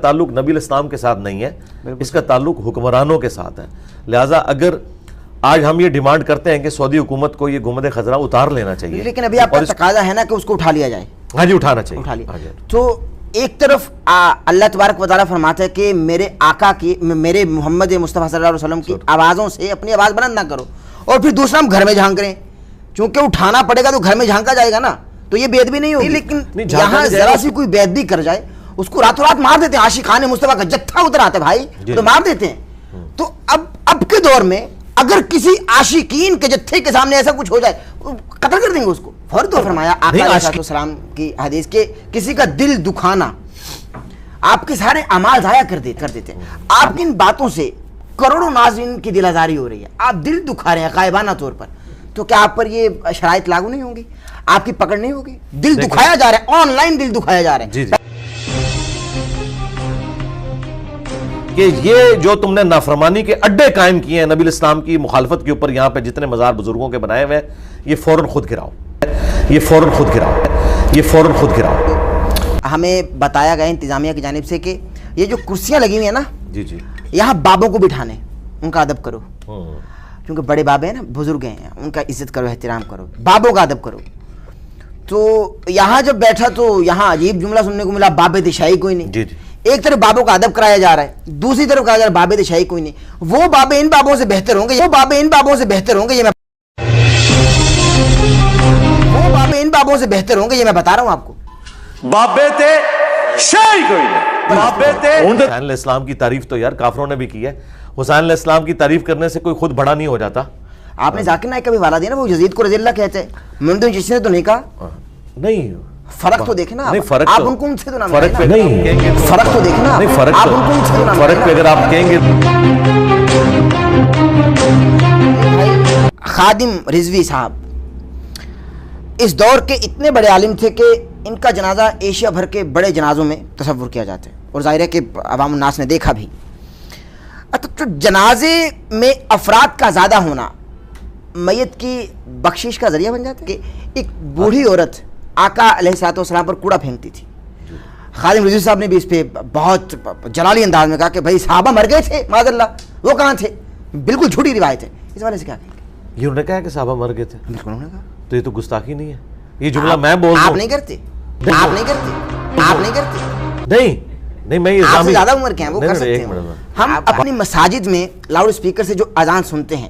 تعلق نبی الاسلام کے ساتھ نہیں ہے، اس کا تعلق حکمرانوں کے ساتھ ہے. لہٰذا اگر آج ہم یہ ڈیمانڈ کرتے ہیں کہ سعودی حکومت کو یہ گنبد خضرا اتار لینا چاہیے، لیکن ابھی آپ کا تقاضا ہے نا کہ اس کو اٹھا لیا جائے. ہاں جی اٹھانا چاہیے. تو ایک طرف اللہ تبارک و تعالیٰ فرماتا ہے کہ میرے آقا کی، میرے محمد مصطفیٰ صلی اللہ علیہ وسلم کی آوازوں سے اپنی آواز بلند نہ کرو، اور پھر دوسرا ہم گھر میں جھانک رہے ہیں. چونکہ اٹھانا پڑے گا تو گھر میں جھانکا جائے گا نا، تو یہ بے ادبی نہیں ہوگی. لیکن یہاں ذرا سی کوئی بے ادبی کر جائے اس کو راتوں رات مار دیتے ہیں. عاشقان مصطفیٰ کا جتھا ادھر آتا ہے بھائی تو مار دیتے ہیں. تو اب کے دور میں اگر کسی عاشقین کے جتھے کے سامنے ایسا کچھ ہو جائے قتل کر دیں گے اس کو. فوری طور فرمایا آقا علیہ السلام کی حدیث کے کسی کا دل دکھانا آپ کے سارے اعمال ضائع کر دیتے ہیں. آپ کی ان باتوں سے کروڑوں ناظرین کی دل آزاری ہو رہی ہے، آپ دل دکھا رہے ہیں غائبانہ طور پر. تو کیا آپ پر یہ شرائط لاگو نہیں ہوں گی؟ آپ کی پکڑ نہیں ہوگی؟ دل دکھایا جا رہا ہے، آن لائن دل دکھایا جا رہا ہے. کہ یہ جو تم نے نافرمانی کے اڈے قائم کیے ہیں نبی الاسلام کی مخالفت کے اوپر، یہاں پہ جتنے مزار بزرگوں کے بنائے ہوئے ہیں، یہ فوراً خود گراؤ، یہ فوراً خود گراؤ، یہ فوراً خود گراؤ. ہمیں بتایا گیا انتظامیہ کی جانب سے کہ یہ جو کرسیاں لگی ہوئی ہیں نا، جی جی یہاں بابوں کو بٹھانے، ان کا ادب کرو، کیونکہ بڑے بابے ہیں نا، بزرگ ہیں، ان کا عزت کرو، احترام کرو، بابوں کا ادب کرو. تو یہاں جب بیٹھا تو یہاں عجیب جملہ سننے کو ملا، بابے دشائی کوئی نہیں. ایک طرف بابوں کا ادب کرایا جا رہا ہے، دوسری طرف کہا جا رہا ہے بابے دشائی کوئی نہیں. وہ بابے ان بابوں سے بہتر ہوں گے، وہ بابے ان بابوں سے بہتر ہوں گے، یہ میں بتا رہا ہوں آپ کو. بابے تے شاہی کوئی نہیں. بابے تے حسین علیہ السلام کی تعریف تو یار کافروں نے بھی کی ہے. حسین علیہ السلام کی تعریف کرنے سے کوئی خود بڑا نہیں ہو جاتا. آپ نے ذاکر نائک کا بھی والا دیا نا، وہ یزید کو رضی اللہ کہتے ہیں، میں تو جس نے تو نہیں کہا. نہیں فرق تو دیکھنا، آپ ان کو ان سے تو نہ فرق پہ نہیں، فرق تو دیکھنا، فرق پہ اگر آپ کہیں گے. خادم رضوی صاحب اس دور کے اتنے بڑے عالم تھے کہ ان کا جنازہ ایشیا بھر کے بڑے جنازوں میں تصور کیا جاتا ہے، اور ظاہر ہے کہ عوام الناس نے دیکھا بھی. تو جنازے میں افراد کا زیادہ ہونا میت کی بخشش کا ذریعہ بن جاتا ہے. کہ ایک بوڑھی عورت آقا علیہ السلام پر کوڑا پھینکتی تھی. خادم رضوی صاحب نے بھی اس پہ بہت جلالی انداز میں کہا کہ بھائی صحابہ مر گئے تھے معاذ اللہ، وہ کہاں تھے؟ بالکل جھوٹی روایت ہے. اس والے سے کیا کہیں گے؟ یہ انہوں نے کہا کہ صحابہ مر گئے تھے، بالکل انہوں نے کہا. تو یہ تو گستاخی نہیں ہے. یہ جملہ میں بول رہا ہوں، آپ نہیں کرتے، آپ نہیں کرتے، آپ نہیں کرتے. نہیں میں آپ سے زیادہ عمر کے ہیں، وہ کر سکتے ہیں. ہم اپنی مساجد میں لاؤڈ اسپیکر سے جو اذان سنتے ہیں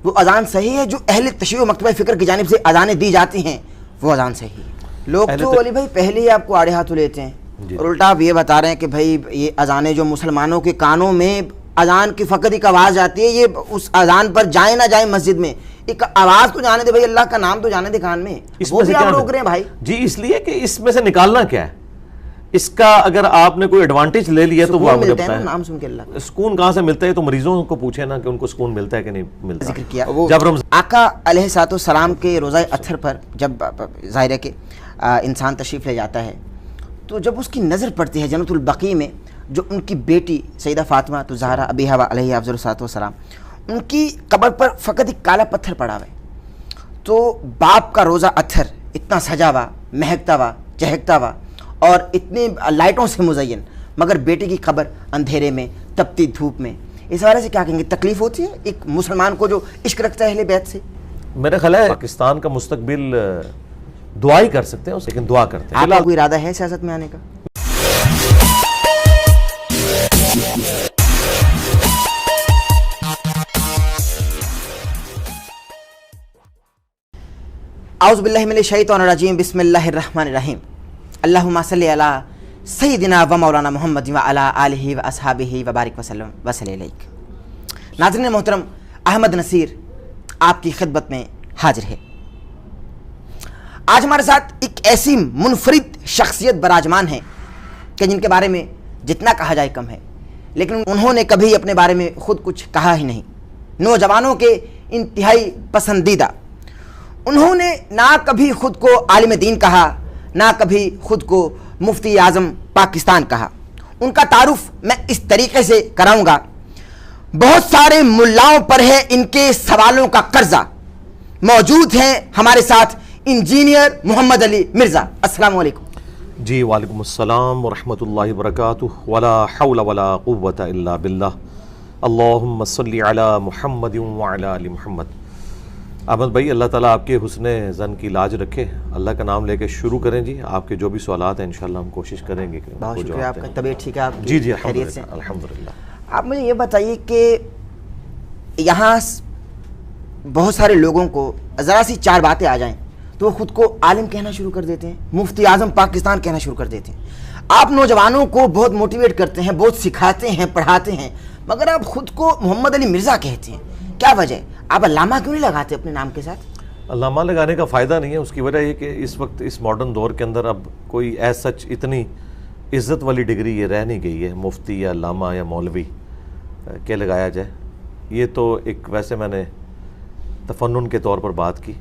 وہ اذان صحیح ہے؟ جو اہل تشیع و مکتبہ فکر کی جانب سے اذانیں دی جاتی ہیں وہ اذان صحیح ہے؟ لوگ تو ولی بھائی پہلے ہی آپ کو آڑے ہاتھوں لیتے ہیں، اور الٹا آپ یہ بتا رہے ہیں کہ بھائی یہ اذانیں جو مسلمانوں کے کانوں میں اذان کی فقط ایک آواز آتی ہے، یہ اس اذان پر جائیں نہ جائیں مسجد میں ایک آواز تو جانے دے بھائی، اللہ کا نام تو جانے دے کان میں، وہ بھی آپ روک رہے ہیں بھائی. جی اس لیے کہ اس میں سے نکالنا کیا ہے؟ اس کا اگر آپ نے کوئی ایڈوانٹیج لے لیا تو وہ مجھے بتائیں. نام سن کے اللہ سکون کہاں سے ملتا ہے؟ تو مریضوں کو پوچھیں نا کہ ان کو سکون ملتا ہے کہ نہیں ملتا. ذکر کیا جب آقا علیہ السلام کے روزہ اطہر پر جب ظاہر ہے کہ انسان تشریف لے جاتا ہے تو جب اس کی نظر پڑتی ہے جنت البقیع میں جو ان کی بیٹی سیدہ فاطمہ الزہرا ابیہا علیہ افضل الصلوۃ والسلام، ان کی قبر پر فقط ایک کالا پتھر پڑا ہوا ہے. تو باپ کا روزہ اطہر اتنا سجا ہوا، مہکتا ہوا، چہکتا ہوا اور اتنی لائٹوں سے مزین، مگر بیٹے کی قبر اندھیرے میں تپتی دھوپ میں. اس حوالے سے کیا کہیں گے؟ تکلیف ہوتی ہے ایک مسلمان کو جو عشق رکھتا ہے اہل بیت سے؟ میرا خیال ہے پاکستان کا مستقبل دعا ہی کر سکتے ہیں، لیکن دعا کرتے ہیں. آپ کا کوئی ارادہ ہے سیاست میں آنے کا؟ اعوذ باللہ من الشیطان الرجیم، بسم اللہ الرحمن الرحیم. اللہم صلی علی سیدنا و مولانا محمد و علی آلہ و اصحابہ و بارک وسلم وصلی علیک. ناظرین محترم، احمد نصیر آپ کی خدمت میں حاضر ہے. آج ہمارے ساتھ ایک ایسی منفرد شخصیت براجمان ہے کہ جن کے بارے میں جتنا کہا جائے کم ہے، لیکن انہوں نے کبھی اپنے بارے میں خود کچھ کہا ہی نہیں. نوجوانوں کے انتہائی پسندیدہ. انہوں نے نہ کبھی خود کو عالم دین کہا، نہ کبھی خود کو مفتی اعظم پاکستان کہا. ان کا تعارف میں اس طریقے سے کراؤں گا. بہت سارے ملاؤں پر ہے ان کے سوالوں کا قرضہ. موجود ہیں ہمارے ساتھ انجینئر محمد علی مرزا. السلام علیکم. جی وعلیکم السلام ورحمۃ اللہ وبرکاتہ ولا حول ولا قوۃ الا باللہ اللہم صلی علی محمد وعلی آل محمد۔ احمد بھائی، اللہ تعالیٰ آپ کے حسن ظن کی لاج رکھے۔ اللہ کا نام لے کے شروع کریں جی۔ آپ کے جو بھی سوالات ہیں انشاءاللہ ہم کوشش کریں گے کہ بہت شکریہ آپ کا، طبیعت ٹھیک ہے آپ کی؟ جی جی خیریت سے؟ الحمدللہ۔ آپ مجھے یہ بتائیے کہ یہاں بہت سارے لوگوں کو ذرا سی چار باتیں آ جائیں تو وہ خود کو عالم کہنا شروع کر دیتے ہیں، مفتی اعظم پاکستان کہنا شروع کر دیتے ہیں۔ آپ نوجوانوں کو بہت موٹیویٹ کرتے ہیں، بہت سکھاتے ہیں، پڑھاتے ہیں، مگر آپ خود کو محمد علی مرزا کہتے ہیں، کیا وجہ ہے؟ آپ علامہ کیوں نہیں لگاتے اپنے نام کے ساتھ؟ علامہ لگانے کا فائدہ نہیں ہے، اس کی وجہ یہ کہ اس وقت اس ماڈرن دور کے اندر اب کوئی ایز سچ اتنی عزت والی ڈگری یہ رہ نہیں گئی ہے، مفتی یا علامہ یا مولوی کہ لگایا جائے۔ یہ تو ایک ویسے میں نے تفنن کے طور پر بات کی۔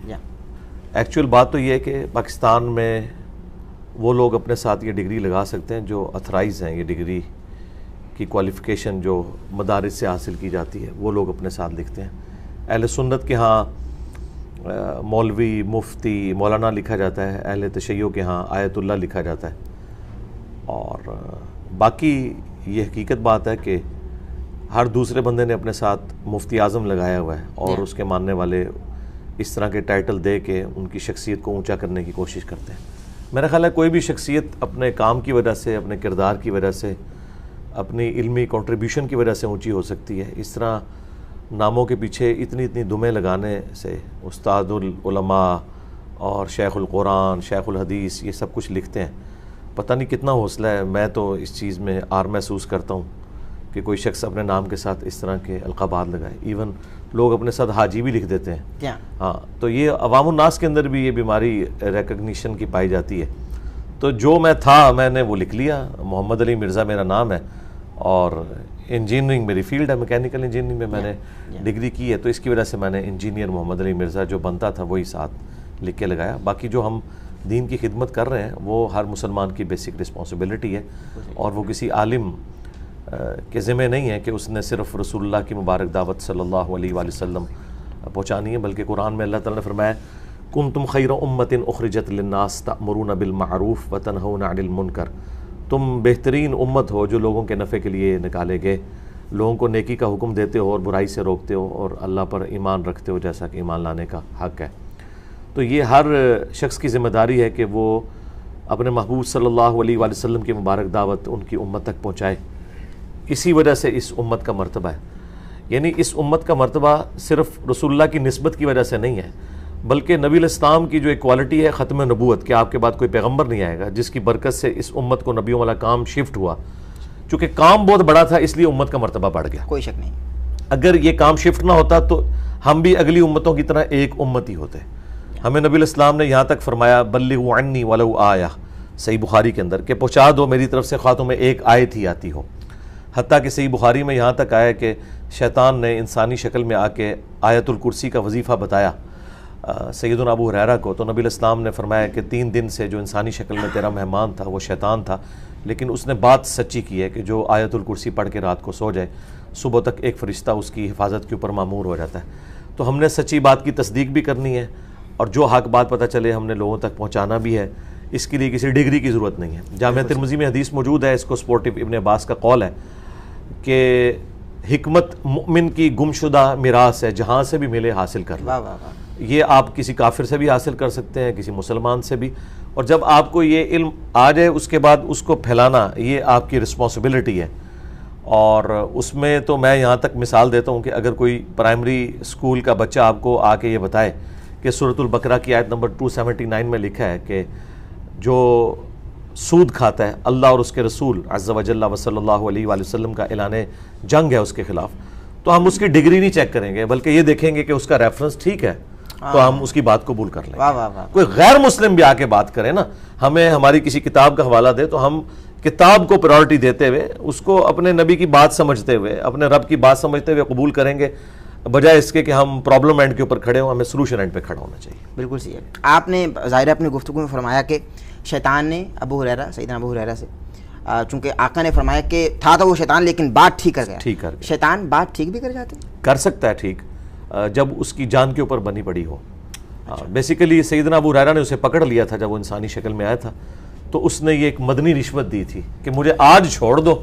ایکچوئل بات تو یہ ہے کہ پاکستان میں وہ لوگ اپنے ساتھ یہ ڈگری لگا سکتے ہیں جو اتھرائز ہیں، یہ ڈگری کی کوالیفیکیشن جو مدارس سے حاصل کی جاتی ہے وہ لوگ اپنے ساتھ لکھتے ہیں۔ اہل سنت کے ہاں مولوی، مفتی، مولانا لکھا جاتا ہے، اہل تشیع کے ہاں آیت اللہ لکھا جاتا ہے۔ اور باقی یہ حقیقت بات ہے کہ ہر دوسرے بندے نے اپنے ساتھ مفتی اعظم لگایا ہوا ہے اور اس کے ماننے والے اس طرح کے ٹائٹل دے کے ان کی شخصیت کو اونچا کرنے کی کوشش کرتے ہیں۔ میرا خیال ہے کوئی بھی شخصیت اپنے کام کی وجہ سے، اپنے کردار کی وجہ سے، اپنی علمی کنٹریبیوشن کی وجہ سے اونچی ہو سکتی ہے۔ اس طرح ناموں کے پیچھے اتنی دمیں لگانے سے استاد العلماء اور شیخ القرآن، شیخ الحدیث یہ سب کچھ لکھتے ہیں، پتہ نہیں کتنا حوصلہ ہے۔ میں تو اس چیز میں آر محسوس کرتا ہوں کہ کوئی شخص اپنے نام کے ساتھ اس طرح کے القابات لگائے۔ ایون لوگ اپنے ساتھ حاجی بھی لکھ دیتے ہیں۔ ہاں، تو یہ عوام الناس کے اندر بھی یہ بیماری ریکگنیشن کی پائی جاتی ہے۔ تو جو میں تھا میں نے وہ لکھ لیا، محمد علی مرزا میرا نام ہے اور انجینئرنگ میری فیلڈ ہے، میکینیکل انجینئرنگ میں میں نے ڈگری کی ہے، تو اس کی وجہ سے میں نے انجینئر محمد علی مرزا جو بنتا تھا وہی ساتھ لکھ کے لگایا۔ باقی جو ہم دین کی خدمت کر رہے ہیں وہ ہر مسلمان کی بیسک رسپانسبلٹی ہے، اور وہ کسی عالم کے ذمہ نہیں ہے کہ اس نے صرف رسول اللہ کی مبارک دعوت صلی اللہ علیہ وآلہ وسلم پہنچانی ہے، بلکہ قرآن میں اللہ تعالیٰ نے فرمایا کنتم خیر امۃ اخرجت للناس تأمرون بالمعروف وتنہون عن المنکر، تم بہترین امت ہو جو لوگوں کے نفع کے لیے نکالے گئے، لوگوں کو نیکی کا حکم دیتے ہو اور برائی سے روکتے ہو اور اللہ پر ایمان رکھتے ہو جیسا کہ ایمان لانے کا حق ہے۔ تو یہ ہر شخص کی ذمہ داری ہے کہ وہ اپنے محبوب صلی اللہ علیہ وآلہ وسلم کی مبارک دعوت ان کی امت تک پہنچائے۔ اسی وجہ سے اس امت کا مرتبہ ہے، یعنی اس امت کا مرتبہ صرف رسول اللہ کی نسبت کی وجہ سے نہیں ہے، بلکہ نبی الاسلام کی جو ایک کوالٹی ہے ختم نبوت، کہ آپ کے بعد کوئی پیغمبر نہیں آئے گا، جس کی برکت سے اس امت کو نبیوں والا کام شفٹ ہوا۔ چونکہ کام بہت بڑا تھا اس لیے امت کا مرتبہ بڑھ گیا، کوئی شک نہیں۔ اگر یہ کام شفٹ نہ ہوتا تو ہم بھی اگلی امتوں کی طرح ایک امت ہی ہوتے۔ ہمیں نبی الاسلام نے یہاں تک فرمایا بلغوا عنی ولو آیہ، صحیح بخاری کے اندر، کہ پہنچا دو میری طرف سے خواہ تمہیں ایک آیت ہی آتی ہو۔ حتیٰ کہ صحیح بخاری میں یہاں تک آیا کہ شیطان نے انسانی شکل میں آ کے آیت الکرسی کا وظیفہ بتایا سیدنا ابو ہریرہ کو، تو نبی الاسلام نے فرمایا کہ 3 دن سے جو انسانی شکل میں تیرا مہمان تھا وہ شیطان تھا، لیکن اس نے بات سچی کی ہے کہ جو آیت الکرسی پڑھ کے رات کو سو جائے صبح تک ایک فرشتہ اس کی حفاظت کے اوپر مامور ہو جاتا ہے۔ تو ہم نے سچی بات کی تصدیق بھی کرنی ہے، اور جو حق بات پتہ چلے ہم نے لوگوں تک پہنچانا بھی ہے۔ اس کے لیے کسی ڈگری کی ضرورت نہیں ہے۔ جامعہ ترمذی میں حدیث موجود ہے، اس کو سپورٹو ابن عباس کا قول ہے کہ حکمت مؤمن کی گمشدہ میراث ہے، جہاں سے بھی ملے حاصل کر لو۔ یہ آپ کسی کافر سے بھی حاصل کر سکتے ہیں، کسی مسلمان سے بھی، اور جب آپ کو یہ علم آ جائے اس کے بعد اس کو پھیلانا یہ آپ کی رسپانسبلٹی ہے۔ اور اس میں تو میں یہاں تک مثال دیتا ہوں کہ اگر کوئی پرائمری اسکول کا بچہ آپ کو آ کے یہ بتائے کہ سورۃ البقرہ کی آیت نمبر 279 میں لکھا ہے کہ جو سود کھاتا ہے اللہ اور اس کے رسول عز و جل و صلی اللہ علیہ وآلہ وسلم کا اعلان جنگ ہے اس کے خلاف، تو ہم اس کی ڈگری نہیں چیک کریں گے، بلکہ یہ دیکھیں گے کہ اس کا ریفرنس ٹھیک ہے تو ہم اس کی بات قبول کر لیں گے۔ کوئی غیر مسلم بھی آ کے بات کرے نا، ہمیں ہماری کسی کتاب کا حوالہ دے تو ہم کتاب کو پرائورٹی دیتے ہوئے اس کو اپنے نبی کی بات سمجھتے ہوئے، اپنے رب کی بات سمجھتے ہوئے قبول کریں گے، بجائے اس کے کہ ہم پرابلم اینڈ کے اوپر کھڑے ہوں۔ ہمیں سلوشن اینڈ پہ کھڑا ہونا چاہیے۔ بالکل صحیح ہے۔ آپ نے ظاہر اپنی گفتگو میں فرمایا کہ شیطان نے ابو ہریرہ، سیدنا ابو ہریرہ سے، چونکہ آقا نے فرمایا کہ تھا تو وہ شیطان لیکن بات ٹھیک کر گیا۔ ٹھیک کر گیا۔ شیطان بات ٹھیک بھی کر جاتے ہیں؟ کر سکتا ہے ٹھیک، جب اس کی جان کے اوپر بنی پڑی ہو۔ بیسیکلی سیدنا ابو ہریرہ نے اسے پکڑ لیا تھا جب وہ انسانی شکل میں آیا تھا، تو اس نے یہ ایک مدنی رشوت دی تھی کہ مجھے آج چھوڑ دو،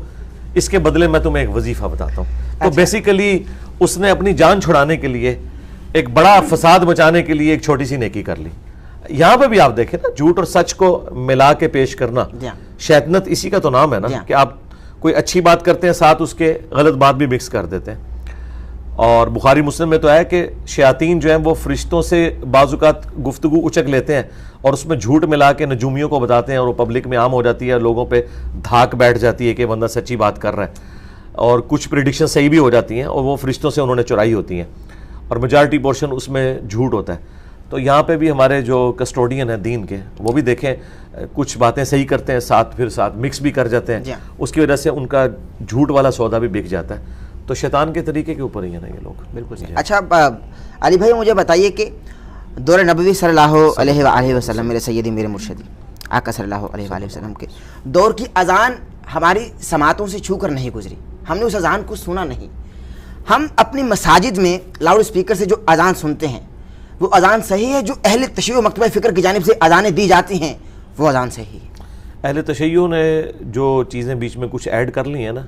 اس کے بدلے میں تمہیں ایک وظیفہ بتاتا ہوں۔ تو بیسیکلی اس نے اپنی جان چھڑانے کے لیے، ایک بڑا فساد بچانے کے لیے ایک چھوٹی سی نیکی کر لی۔ یہاں پہ بھی آپ دیکھیں نا، جھوٹ اور سچ کو ملا کے پیش کرنا، شیطنت اسی کا تو نام ہے نا، کہ آپ کوئی اچھی بات کرتے ہیں ساتھ اس کے غلط بات بھی مکس کر دیتے ہیں۔ اور بخاری مسلم میں تو ہے کہ شیاطین جو ہیں وہ فرشتوں سے بعض اوقات گفتگو اچک لیتے ہیں اور اس میں جھوٹ ملا کے نجومیوں کو بتاتے ہیں، اور وہ پبلک میں عام ہو جاتی ہے، لوگوں پہ دھاک بیٹھ جاتی ہے کہ بندہ سچی بات کر رہا ہے، اور کچھ پریڈکشن صحیح بھی ہو جاتی ہیں اور وہ فرشتوں سے انہوں نے چرائی ہوتی ہیں، اور میجارٹی پورشن اس میں جھوٹ ہوتا ہے۔ تو یہاں پہ بھی ہمارے جو کسٹوڈین ہیں دین کے، وہ بھی دیکھیں کچھ باتیں صحیح کرتے ہیں ساتھ پھر ساتھ مکس بھی کر جاتے ہیں، اس کی وجہ سے ان کا جھوٹ والا سودا بھی بک جاتا ہے۔ تو شیطان کے طریقے کے اوپر ہی ہیں نا یہ لوگ۔ بالکل۔ اچھا علی بھائی مجھے بتائیے کہ دور نبوی صلی اللہ علیہ وآلہ وسلم، میرے سیدی میرے مرشدی آقا صلی اللہ علیہ وآلہ وسلم کے دور کی اذان ہماری سماعتوں سے چھو کر نہیں گزری، ہم نے اس اذان کو سنا نہیں۔ ہم اپنی مساجد میں لاؤڈ اسپیکر سے جو اذان سنتے ہیں وہ اذان صحیح ہے؟ جو اہل تشیع و مکتبہ فکر کی جانب سے اذانیں دی جاتی ہیں وہ اذان صحیح ہے؟ اہل تشیع نے جو چیزیں بیچ میں کچھ ایڈ کر لی ہیں نا،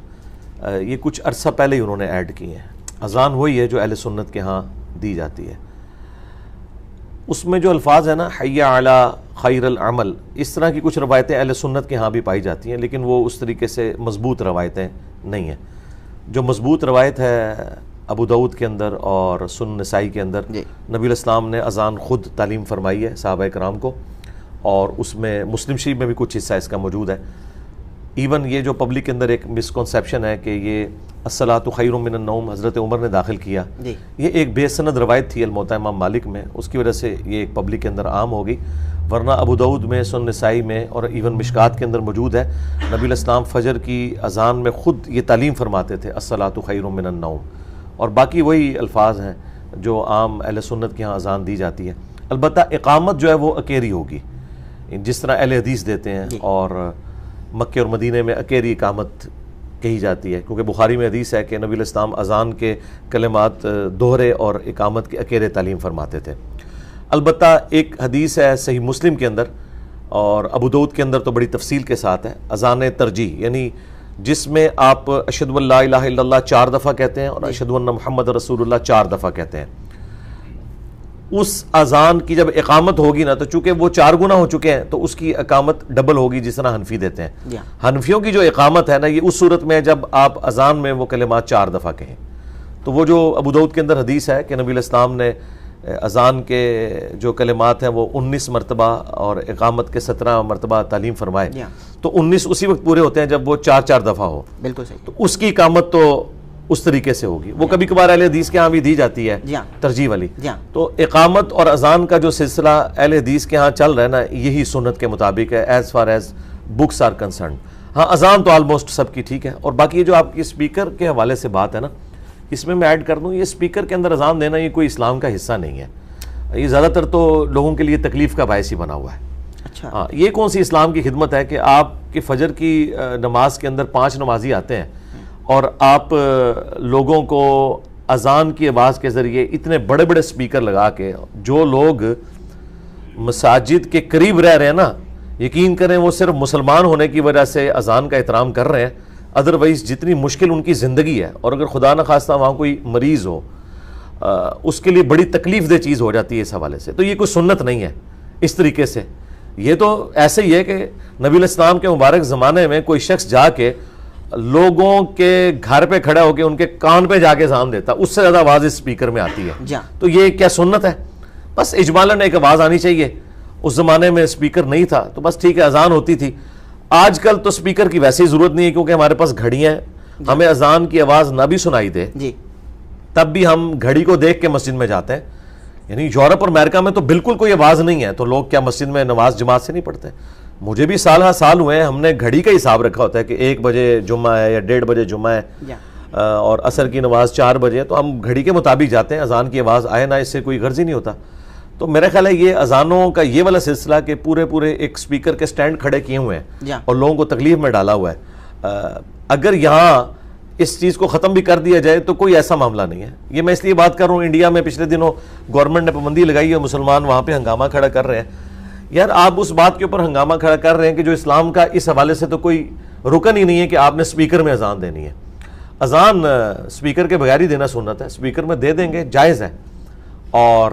یہ کچھ عرصہ پہلے ہی انہوں نے ایڈ کی ہیں۔ اذان وہی ہے جو اہل سنت کے ہاں دی جاتی ہے، اس میں جو الفاظ ہیں نا، حی علی خیر العمل، اس طرح کی کچھ روایتیں اہل سنت کے ہاں بھی پائی جاتی ہیں، لیکن وہ اس طریقے سے مضبوط روایتیں نہیں ہیں۔ جو مضبوط روایت ہے ابو داؤد کے اندر اور سنن نسائی کے اندر، نبی الاسلام نے اذان خود تعلیم فرمائی ہے صحابہ کرام کو، اور اس میں مسلم شریف میں بھی کچھ حصہ اس کا موجود ہے۔ ایون یہ جو پبلک کے اندر ایک مسکنسیپشن ہے کہ یہ الصلاۃ خیر من النوم حضرت عمر نے داخل کیا، یہ ایک بے سند روایت تھی الموطا امام مالک میں، اس کی وجہ سے یہ ایک پبلک کے اندر عام ہو گئی، ورنہ ابو داؤد میں، سنن نسائی میں اور ایون مشکات کے اندر موجود ہے۔ نبی الاسلام فجر کی اذان میں خود یہ تعلیم فرماتے تھے الصلاۃ خیر من النوم، اور باقی وہی الفاظ ہیں جو عام اہل سنت کے ہاں اذان دی جاتی ہے۔ البتہ اقامت جو ہے وہ اکیری ہوگی، جس طرح اہل حدیث دیتے ہیں، اور مکہ اور مدینے میں اکیری اقامت کہی جاتی ہے، کیونکہ بخاری میں حدیث ہے کہ نبی الاسلام اذان کے کلمات دوہرے اور اقامت کے اکیرے تعلیم فرماتے تھے۔ البتہ ایک حدیث ہے صحیح مسلم کے اندر اور ابو داؤد کے اندر تو بڑی تفصیل کے ساتھ ہے، اذان ترجیح، یعنی جس میں آپ اشہد ان لا الہ الا اللہ 4 دفعہ کہتے ہیں اور اشہد ان محمد رسول اللہ 4 دفعہ کہتے ہیں۔ اس اذان کی جب اقامت ہوگی نا، تو چونکہ وہ 4 گنا ہو چکے ہیں تو اس کی اقامت ڈبل ہوگی، جس طرح حنفی دیتے ہیں۔ حنفیوں کی جو اقامت ہے نا، یہ اس صورت میں ہے جب آپ اذان میں وہ کلمات 4 دفعہ کہیں۔ تو وہ جو ابو داؤد کے اندر حدیث ہے کہ نبی الاسلام نے اذان کے جو کلمات ہیں وہ 19 مرتبہ اور اقامت کے 17 مرتبہ تعلیم فرمائے، تو 19 اسی وقت پورے ہوتے ہیں جب وہ 4 دفعہ ہو۔ بالکل صحیح۔ تو اس کی اقامت تو اس طریقے سے ہوگی، وہ کبھی کبھار اہل حدیث کے ہاں بھی دی جاتی ہے ترجیح والی۔ تو اقامت اور اذان کا جو سلسلہ اہل حدیث کے ہاں چل رہا ہے نا، یہی سنت کے مطابق ہے as far as books are concerned. ہاں اذان تو آلموسٹ سب کی ٹھیک ہے، اور باقی یہ جو آپ کی اسپیکر کے حوالے سے بات ہے نا، اس میں ایڈ کر دوں، یہ اسپیکر کے اندر اذان دینا یہ کوئی اسلام کا حصہ نہیں ہے، یہ زیادہ تر تو لوگوں کے لیے تکلیف کا باعث ہی بنا ہوا ہے۔ اچھا، ہاں، یہ کون سی اسلام کی خدمت ہے کہ آپ کے فجر کی نماز کے اندر 5 نمازی آتے ہیں اور آپ لوگوں کو اذان کی آواز کے ذریعے اتنے بڑے بڑے اسپیکر لگا کے، جو لوگ مساجد کے قریب رہ رہے ہیں نا، یقین کریں وہ صرف مسلمان ہونے کی وجہ سے اذان کا احترام کر رہے ہیں، ادروائز جتنی مشکل ان کی زندگی ہے، اور اگر خدا نہ خواستہ وہاں کوئی مریض ہو، اس کے لیے بڑی تکلیف دہ چیز ہو جاتی ہے اس حوالے سے۔ تو یہ کوئی سنت نہیں ہے اس طریقے سے، یہ تو ایسے ہی ہے کہ نبی الاسلام کے مبارک زمانے میں کوئی شخص جا کے لوگوں کے گھر پہ کھڑا ہو کے ان کے کان پہ جا کے اذان دیتا، اس سے زیادہ آواز اس اسپیکر میں آتی ہے۔ تو یہ کیا سنت ہے؟ بس اجمالاً ایک آواز آنی چاہیے، اس زمانے میں اسپیکر نہیں تھا تو بس ٹھیک ہے اذان ہوتی تھی۔ آج کل تو اسپیکر کی ویسے ہی ضرورت نہیں ہے، کیونکہ ہمارے پاس گھڑیاں ہیں، ہمیں اذان کی آواز نہ بھی سنائی دے تب بھی ہم گھڑی کو دیکھ کے مسجد میں جاتے ہیں۔ یعنی یورپ اور امریکہ میں تو بالکل کوئی آواز نہیں ہے، تو لوگ کیا مسجد میں نماز جماعت سے نہیں پڑھتے؟ مجھے بھی سال ہر سال ہوئے ہیں، ہم نے گھڑی کا حساب رکھا ہوتا ہے کہ 1 بجے جمعہ ہے یا 1:30 بجے جمعہ ہے، اور عصر کی نماز 4 بجے، تو ہم گھڑی کے مطابق جاتے ہیں، اذان کی آواز آئے نہ اس سے کوئی غرض ہی نہیں ہوتا۔ تو میرا خیال ہے یہ اذانوں کا یہ والا سلسلہ کہ پورے ایک سپیکر کے سٹینڈ کھڑے کیے ہوئے ہیں اور لوگوں کو تکلیف میں ڈالا ہوا ہے، اگر یہاں اس چیز کو ختم بھی کر دیا جائے تو کوئی ایسا معاملہ نہیں ہے۔ یہ میں اس لیے بات کر رہا ہوں، انڈیا میں پچھلے دنوں گورنمنٹ نے پابندی لگائی ہے، مسلمان وہاں پہ ہنگامہ کھڑا کر رہے ہیں۔ یار آپ اس بات کے اوپر ہنگامہ کھڑا کر رہے ہیں کہ جو اسلام کا اس حوالے سے تو کوئی رکن ہی نہیں ہے کہ آپ نے سپیکر میں اذان دینی ہے. اذان سپیکر کے بغیر ہی دینا سنت ہے, سپیکر میں دے دیں گے جائز ہے. اور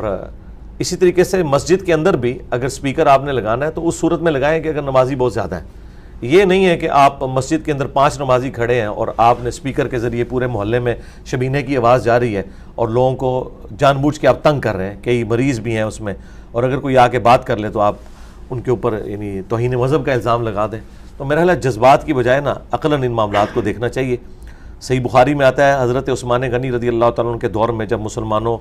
اسی طریقے سے مسجد کے اندر بھی اگر سپیکر آپ نے لگانا ہے تو اس صورت میں لگائیں کہ اگر نمازی بہت زیادہ ہیں. یہ نہیں ہے کہ آپ مسجد کے اندر 5 نمازی کھڑے ہیں اور آپ نے سپیکر کے ذریعے پورے محلے میں شبینے کی آواز جا رہی ہے اور لوگوں کو جان بوجھ کے آپ تنگ کر رہے ہیں. کئی مریض بھی ہیں اس میں, اور اگر کوئی آ کے بات کر لے تو آپ ان کے اوپر یعنی توہین مذہب کا الزام لگا دیں. تو میرا خیال ہے جذبات کی بجائے نا عقلاً ان معاملات کو دیکھنا چاہیے. صحیح بخاری میں آتا ہے حضرت عثمان غنی رضی اللہ تعالیٰ عنہ کے دور میں جب مسلمانوں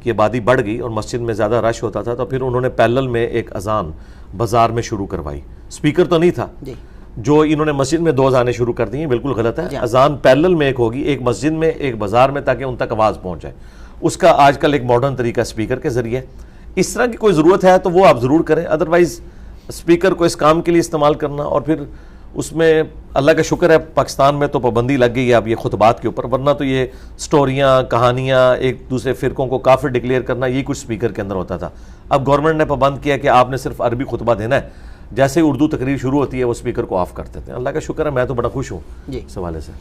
کی آبادی بڑھ گئی اور مسجد میں زیادہ رش ہوتا تھا تو پھر انہوں نے پیرلل میں ایک اذان بازار میں شروع کروائی. سپیکر تو نہیں تھا, جو انہوں نے مسجد میں 2 اذانیں شروع کر دی ہیں, بالکل غلط ہے. اذان پیرلل میں ایک ہوگی, ایک مسجد میں ایک بازار میں, تاکہ ان تک آواز پہنچ جائے. اس کا آج کل ایک ماڈرن طریقہ سپیکر کے ذریعے. اس طرح کی کوئی ضرورت ہے تو وہ آپ ضرور کریں, ادروائز سپیکر کو اس کام کے لیے استعمال کرنا. اور پھر اس میں اللہ کا شکر ہے پاکستان میں تو پابندی لگ گئی ہے اب یہ خطبات کے اوپر, ورنہ تو یہ سٹوریاں کہانیاں ایک دوسرے فرقوں کو کافر ڈکلیئر کرنا یہ کچھ سپیکر کے اندر ہوتا تھا. اب گورنمنٹ نے پابند کیا کہ آپ نے صرف عربی خطبہ دینا ہے, جیسے ہی اردو تقریر شروع ہوتی ہے وہ سپیکر کو آف کر دیتے ہیں. اللہ کا شکر ہے, میں تو بڑا خوش ہوں اس حوالے سے.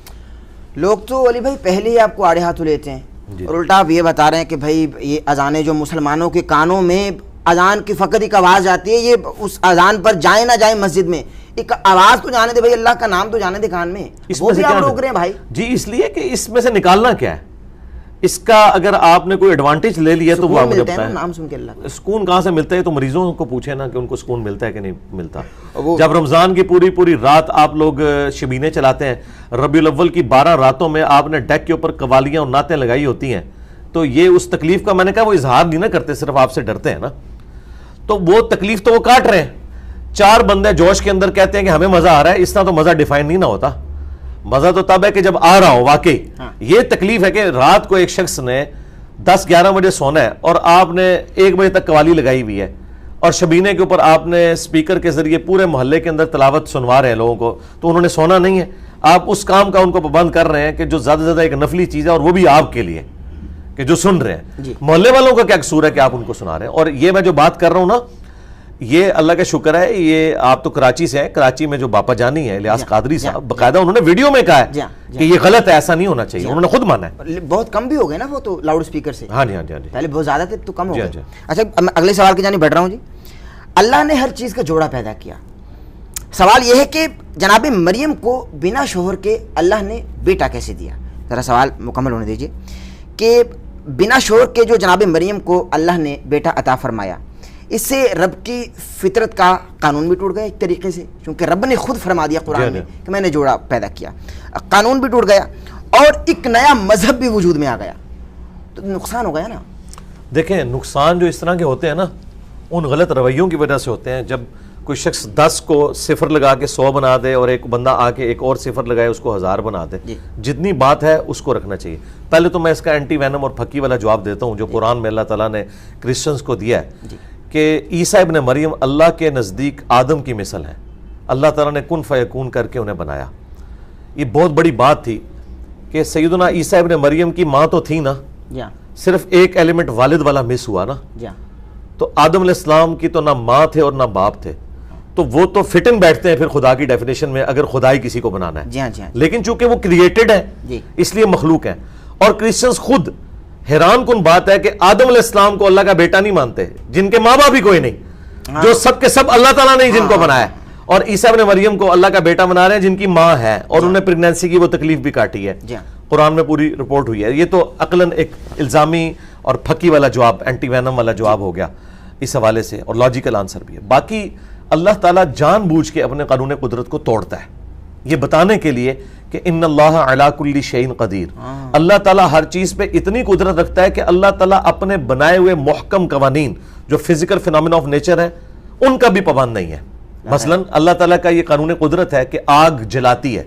لوگ تو علی بھائی پہلے ہی آپ کو آڑے ہاتھوں لیتے ہیں اور الٹا آپ یہ بتا رہے ہیں کہ بھائی یہ اذانیں جو مسلمانوں کے کانوں میں اذان کی فقط ایک آواز آتی ہے, یہ اس اذان پر جائیں نہ جائیں مسجد میں ایک آواز تو جانے دے بھائی, اللہ کا نام تو جانے دے کان میں, وہ بھی آپ روک رہے ہیں بھائی. جی اس لیے کہ اس میں سے نکالنا کیا ہے, اس کا اگر آپ نے کوئی ایڈوانٹیج لے لیا تو وہ آپ مجھے بتائیں. نام سن کے اللہ سکون کہاں سے ملتا ہے تو مریضوں کو پوچھیں نا کہ ان کو سکون ملتا ہے کہ نہیں ملتا. جب رمضان کی پوری رات آپ لوگ شبینے چلاتے ہیں, ربیع الاول کی 12 راتوں میں آپ نے ڈیک کے اوپر قوالیاں اور نعتیں لگائی ہوتی ہیں, تو یہ اس تکلیف کا میں نے کہا وہ اظہار نہیں نہ کرتے, صرف آپ سے ڈرتے ہیں نا. تو وہ تکلیف تو وہ کاٹ رہے ہیں. 4 بندے جوش کے اندر کہتے ہیں کہ ہمیں مزہ آ رہا ہے, اس طرح تو مزہ ڈیفائن نہیں نہ ہوتا. مزہ تو تب ہے کہ جب آ رہا ہو واقعی. یہ تکلیف ہے کہ رات کو ایک شخص نے 10-11 بجے سونا ہے اور آپ نے 1 بجے تک قوالی لگائی ہوئی ہے, اور شبینے کے اوپر آپ نے سپیکر کے ذریعے پورے محلے کے اندر تلاوت سنوا رہے ہیں لوگوں کو, تو انہوں نے سونا نہیں ہے. آپ اس کام کا ان کو پابند کر رہے ہیں کہ جو زیادہ سے زیادہ ایک نفلی چیز ہے, اور وہ بھی آپ کے لیے کہ جو سن رہے ہیں. محلے والوں کا کیا قصور ہے کہ آپ ان کو سنا رہے ہیں. اور یہ میں جو بات کر رہا ہوں نا, یہ اللہ کا شکر ہے, یہ آپ تو کراچی سے ہیں, کراچی میں جو باپا جانی ہے الیاس قادری صاحب, باقاعدہ انہوں نے ویڈیو میں کہا ہے کہ یہ غلط ہے, ایسا نہیں ہونا چاہیے. انہوں نے خود مانا ہے. بہت کم بھی ہو گئے نا وہ تو لاؤڈ اسپیکر سے. ہاں جی پہلے بہت زیادہ تھے تو کم ہو گئے. اچھا اگلے سوال کی جانب بڑھ رہا ہوں جی. اللہ نے ہر چیز کا جوڑا پیدا کیا. سوال یہ ہے کہ جناب مریم کو بنا شوہر کے اللہ نے بیٹا کیسے دیا؟ ذرا سوال مکمل ہونے دیجیے. کہ بنا شوہر کے جو جناب مریم کو اللہ نے بیٹا عطا فرمایا, اس سے رب کی فطرت کا قانون بھی ٹوٹ گیا ایک طریقے سے, کیونکہ رب نے خود فرما دیا قرآن میں کہ میں نے جوڑا پیدا کیا. قانون بھی ٹوٹ گیا اور ایک نیا مذہب بھی وجود میں آ گیا, تو نقصان ہو گیا نا. دیکھیں نقصان جو اس طرح کے ہوتے ہیں نا, ان غلط رویوں کی وجہ سے ہوتے ہیں. جب کوئی شخص 10 کو 0 لگا کے 100 بنا دے, اور ایک بندہ آ کے ایک اور 0 لگائے اس کو 1000 بنا دے, جتنی بات ہے اس کو رکھنا چاہیے. پہلے تو میں اس کا اینٹی وینم اور پھکی والا جواب دیتا ہوں جو قرآن میں اللہ تعالیٰ نے کرسچنز کو دیا ہے, کہ عیسیٰ ابن مریم اللہ کے نزدیک آدم کی مثل ہیں. اللہ تعالیٰ نے کن فیکون کر کے انہیں بنایا. یہ بہت بڑی بات تھی کہ سیدنا عیسیٰ ابن مریم کی ماں تو تھی نا, صرف ایک ایلیمنٹ والد والا مس ہوا نا. تو آدم علیہ السلام کی تو نہ ماں تھے اور نہ باپ تھے, تو وہ تو فٹ ان بیٹھتے ہیں پھر خدا کی ڈیفینیشن میں اگر خدائی کسی کو بنانا ہے. لیکن چونکہ وہ کریٹڈ ہے اس لیے مخلوق ہے. اور کرسچنز خود حیران کن بات ہے کہ آدم علیہ السلام کو اللہ کا بیٹا نہیں مانتے, جن کے ماں باپ بھی کوئی نہیں, جو سب کے سب اللہ تعالیٰ نے جن کو بنایا, اور عیسیٰ ابن مریم کو اللہ کا بیٹا بنا رہے ہیں جن کی ماں ہے اور انہوں نے پریگنینسی کی وہ تکلیف بھی کاٹی ہے. قرآن میں پوری رپورٹ ہوئی ہے. یہ تو عقلاً ایک الزامی اور پھکی والا جواب, اینٹی وینم والا جواب ہو گیا اس حوالے سے, اور لاجیکل آنسر بھی ہے. باقی اللہ تعالیٰ جان بوجھ کے اپنے قانون قدرت کو توڑتا ہے یہ بتانے کے لیے کہ ان اللہ علی کل شیء قدیر. اللہ تعالیٰ ہر چیز پہ اتنی قدرت رکھتا ہے کہ اللہ تعالیٰ اپنے بنائے ہوئے محکم قوانین جو فزیکل فینومینا آف نیچر ہے ان کا بھی پابند نہیں ہے. مثلا اللہ تعالیٰ کا یہ قانون قدرت ہے کہ آگ جلاتی ہے.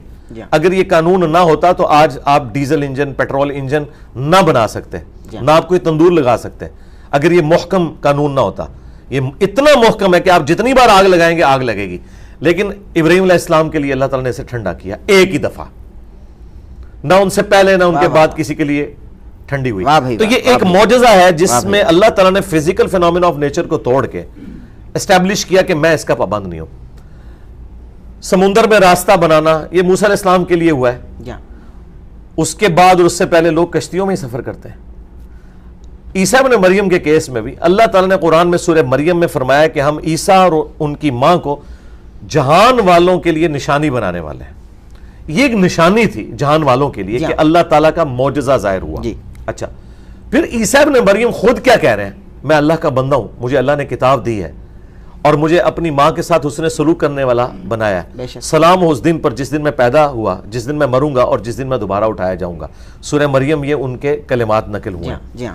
اگر یہ قانون نہ ہوتا تو آج آپ ڈیزل انجن, پیٹرول انجن نہ بنا سکتے, نہ آپ کوئی تندور لگا سکتے, اگر یہ محکم قانون نہ ہوتا. یہ اتنا محکم ہے کہ آپ جتنی بار آگ لگائیں گے آگ لگے گی. لیکن ابراہیم علیہ السلام کے لیے اللہ تعالیٰ نے اسے ٹھنڈا کیا ایک ہی دفعہ, نہ ان سے پہلے نہ ان کے بعد کسی کے لیے ٹھنڈی ہوئی. تو یہ ایک معجزہ ہے جس میں اللہ تعالیٰ نے فزیکل فینومینا آف نیچر کو توڑ کے اسٹیبلش کیا کہ میں اس کا پابند نہیں ہوں. سمندر میں راستہ بنانا یہ موسیٰ علیہ السلام کے لیے ہوا ہے. اس کے بعد اور اس سے پہلے لوگ کشتیوں میں ہی سفر کرتے ہیں. عیسیٰ ابن مریم کے کیس میں بھی اللہ تعالیٰ نے قرآن میں سورہ مریم میں فرمایا کہ ہم عیسیٰ اور ان کی ماں کو جہان والوں کے لیے نشانی بنانے والے ہیں. یہ ایک نشانی تھی جہان والوں کے لیے کہ اللہ تعالیٰ کا معجزہ ظاہر ہوا. اچھا, پھر عیسیٰ ابن مریم خود کیا کہہ رہے ہیں؟ میں اللہ کا بندہ ہوں, مجھے اللہ نے کتاب دی ہے اور مجھے اپنی ماں کے ساتھ حسن سلوک کرنے والا بنایا ہے. سلام ہو اس دن پر جس دن میں پیدا ہوا, جس دن میں مروں گا اور جس دن میں دوبارہ اٹھایا جاؤں گا. سورہ مریم یہ ان کے کلمات نقل ہوئے ہیں.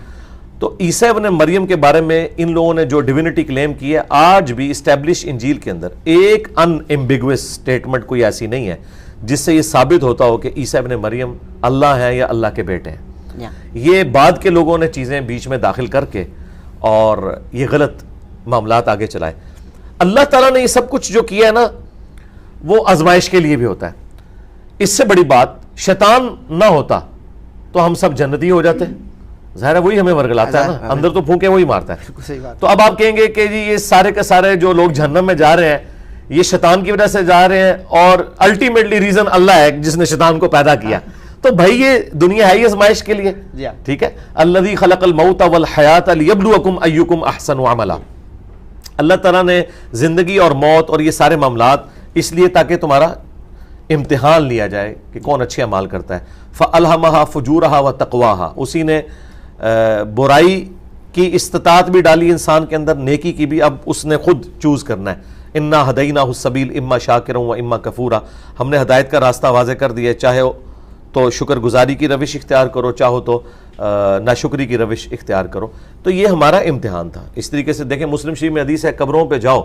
تو عیسیٰ ابن مریم کے بارے میں ان لوگوں نے جو ڈیوینٹی کلیم کی ہے, آج بھی اسٹیبلش انجیل کے اندر ایک ان ایمبیگوس سٹیٹمنٹ کوئی ایسی نہیں ہے جس سے یہ ثابت ہوتا ہو کہ عیسیٰ ابن مریم اللہ ہیں یا اللہ کے بیٹے ہیں. یہ بعد کے لوگوں نے چیزیں بیچ میں داخل کر کے اور یہ غلط معاملات آگے چلائے. اللہ تعالیٰ نے یہ سب کچھ جو کیا ہے نا, وہ آزمائش کے لیے بھی ہوتا ہے. اس سے بڑی بات, شیطان نہ ہوتا تو ہم سب جنتی ہو جاتے. ظاہر ہے وہی ہمیں ورگلاتا ہے نا, اندر تو پھونکے وہی مارتا ہے. تو اب آپ کہیں گے کہ جی یہ سارے کے سارے جو لوگ جہنم میں جا رہے ہیں یہ شیطان کی وجہ سے جا رہے ہیں اور الٹیمیٹلی ریزن اللہ ہے جس نے شیطان کو پیدا کیا. تو بھائی یہ دنیا ہے ہی آزمائش کے لیے. ٹھیک ہے, الذی خلق الموت والحیات لیبلوکم ایکم احسن عملا. اللہ تعالیٰ نے زندگی اور موت اور یہ سارے معاملات اس لیے تاکہ تمہارا امتحان لیا جائے کہ کون اچھے اعمال کرتا ہے. فَأَلْهَمَهَا فُجُورَهَا وَتَقْوَاهَا, اسی نے برائی کی استطاعت بھی ڈالی انسان کے اندر, نیکی کی بھی. اب اس نے خود چوز کرنا ہے. اِنَّا هَدَيْنَاهُ السَّبِيلَ اِمَّا شَاكِرًا وَإِمَّا كَفُورًا, ہم نے ہدایت کا راستہ واضح کر دیا ہے, چاہے تو شکر گزاری کی روش اختیار کرو, چاہو تو ناشکری کی روش اختیار کرو. تو یہ ہمارا امتحان تھا. اس طریقے سے دیکھیں مسلم شریف میں حدیث ہے, قبروں پہ جاؤ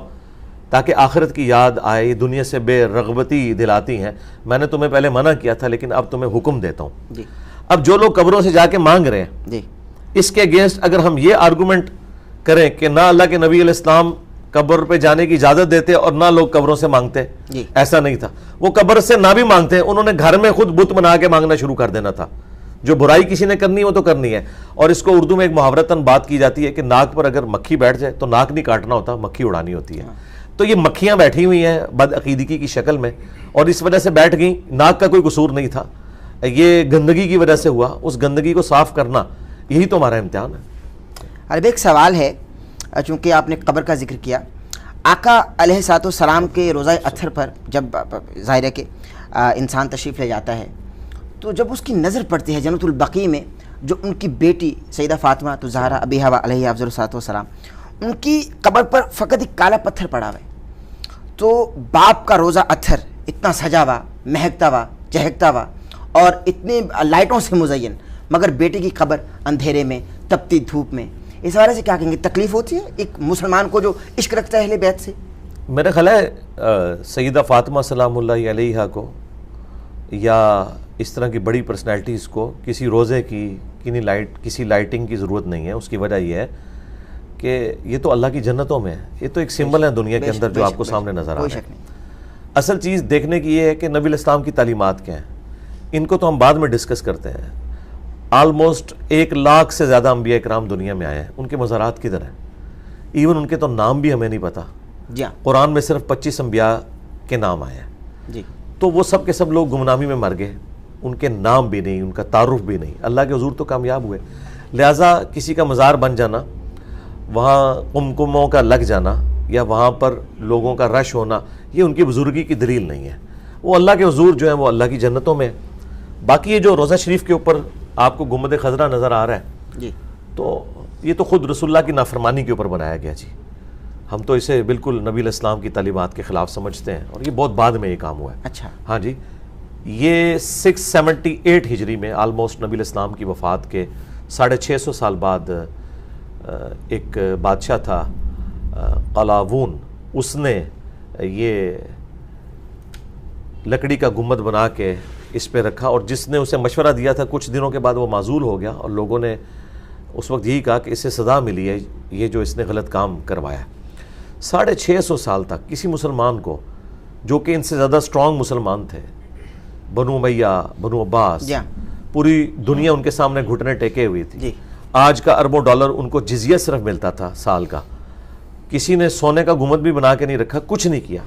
تاکہ آخرت کی یاد آئے. یہ دنیا سے بے رغبتی دلاتی ہیں. میں نے تمہیں پہلے منع کیا تھا لیکن اب تمہیں حکم دیتا ہوں. اب جو لوگ قبروں سے جا کے مانگ رہے ہیں, اس کے اگینسٹ اگر ہم یہ آرگومنٹ کریں کہ نہ اللہ کے نبی علیہ السلام قبر پہ جانے کی اجازت دیتے اور نہ لوگ قبروں سے مانگتے, ایسا نہیں تھا. وہ قبر سے نہ بھی مانگتے, انہوں نے گھر میں خود بت بنا کے مانگنا شروع کر دینا تھا. جو برائی کسی نے کرنی وہ تو کرنی ہے. اور اس کو اردو میں ایک محاورتاً بات کی جاتی ہے کہ ناک پر اگر مکھی بیٹھ جائے تو ناک نہیں کاٹنا ہوتا, مکھی اڑانی ہوتی ہے. تو یہ مکھیاں بیٹھی ہوئی ہیں بد عقیدگی کی شکل میں اور اس وجہ سے بیٹھ گئیں. ناک کا کوئی قصور نہیں تھا, یہ گندگی کی وجہ سے ہوا. اس گندگی کو صاف کرنا یہی تو ہمارا امتحان ہے. اب ایک سوال ہے, چونکہ آپ نے قبر کا ذکر کیا, آقا علیہ الصلوۃ والسلام کے روزہ اطہر پر جب ظاہر ہے کہ انسان تشریف لے جاتا ہے تو جب اس کی نظر پڑتی ہے جنت البقیع میں, جو ان کی بیٹی سیدہ فاطمہ تو زہرا ابیہا علیہ افضل الصلوۃ والسلام, ان کی قبر پر فقط ایک کالا پتھر پڑا ہوا ہے. تو باپ کا روزہ اطہر اتنا سجا ہوا, مہکتا ہوا, چہکتا ہوا اور اتنے لائٹوں سے مزین, مگر بیٹے کی قبر اندھیرے میں, تپتی دھوپ میں. اس حوالے سے کیا کہیں گے, تکلیف ہوتی ہے ایک مسلمان کو جو عشق رکھتا ہے اہل بیت سے؟ میرا خیال ہے سیدہ فاطمہ سلام اللہ علیہا کو یا اس طرح کی بڑی پرسنالٹیز کو کسی روزے کی کسی لائٹنگ کی ضرورت نہیں ہے. اس کی وجہ یہ ہے کہ یہ تو اللہ کی جنتوں میں ہے, یہ تو ایک سمبل ہے دنیا کے اندر جو آپ کو سامنے نظر آ رہا ہے. اصل چیز دیکھنے کی یہ ہے کہ نبی علیہ السلام کی تعلیمات کیا ہیں. ان کو تو ہم بعد میں ڈسکس کرتے ہیں. آلموسٹ 1 لاکھ سے زیادہ انبیاء اکرام دنیا میں آئے ہیں, ان کے مزارات کدھر ہیں؟ ایون ان کے تو نام بھی ہمیں نہیں پتا. قرآن میں صرف 25 انبیاء کے نام آئے ہیں. تو وہ سب کے سب لوگ گمنامی میں مر گئے, ان کے نام بھی نہیں, ان کا تعارف بھی نہیں. اللہ کے حضور تو کامیاب ہوئے. لہٰذا کسی کا مزار بن جانا, وہاں قمقموں کا لگ جانا یا وہاں پر لوگوں کا رش ہونا, یہ ان کی بزرگی کی دلیل نہیں ہے. وہ اللہ کے حضور جو ہیں وہ اللہ کی جنتوں میں. باقی یہ جو روزہ شریف کے اوپر آپ کو گنبد خضرا نظر آ رہا ہے, تو یہ تو خود رسول اللہ کی نافرمانی کے اوپر بنایا گیا. جی ہم تو اسے بالکل نبی علیہ السلام کی تعلیمات کے خلاف سمجھتے ہیں اور یہ بہت بعد میں یہ کام ہوا ہے. اچھا, ہاں جی, یہ 678 ہجری میں آلموسٹ نبی علیہ السلام کی وفات کے 650 سال بعد ایک بادشاہ تھا قلاوون, اس نے یہ لکڑی کا گنبد بنا کے اس پہ رکھا, اور جس نے اسے مشورہ دیا تھا کچھ دنوں کے بعد وہ معزول ہو گیا, اور لوگوں نے اس وقت یہی کہا کہ اسے سزا ملی ہے یہ جو اس نے غلط کام کروایا. 650 سال تک کسی مسلمان کو, جو کہ ان سے زیادہ سٹرونگ مسلمان تھے, بنو امیہ, بنو عباس, پوری دنیا ان کے سامنے گھٹنے ٹیکے ہوئی تھی. آج کا اربوں ڈالر ان کو جزیہ صرف ملتا تھا سال کا, کسی نے سونے کا گنبد بھی بنا کے نہیں رکھا, کچھ نہیں کیا.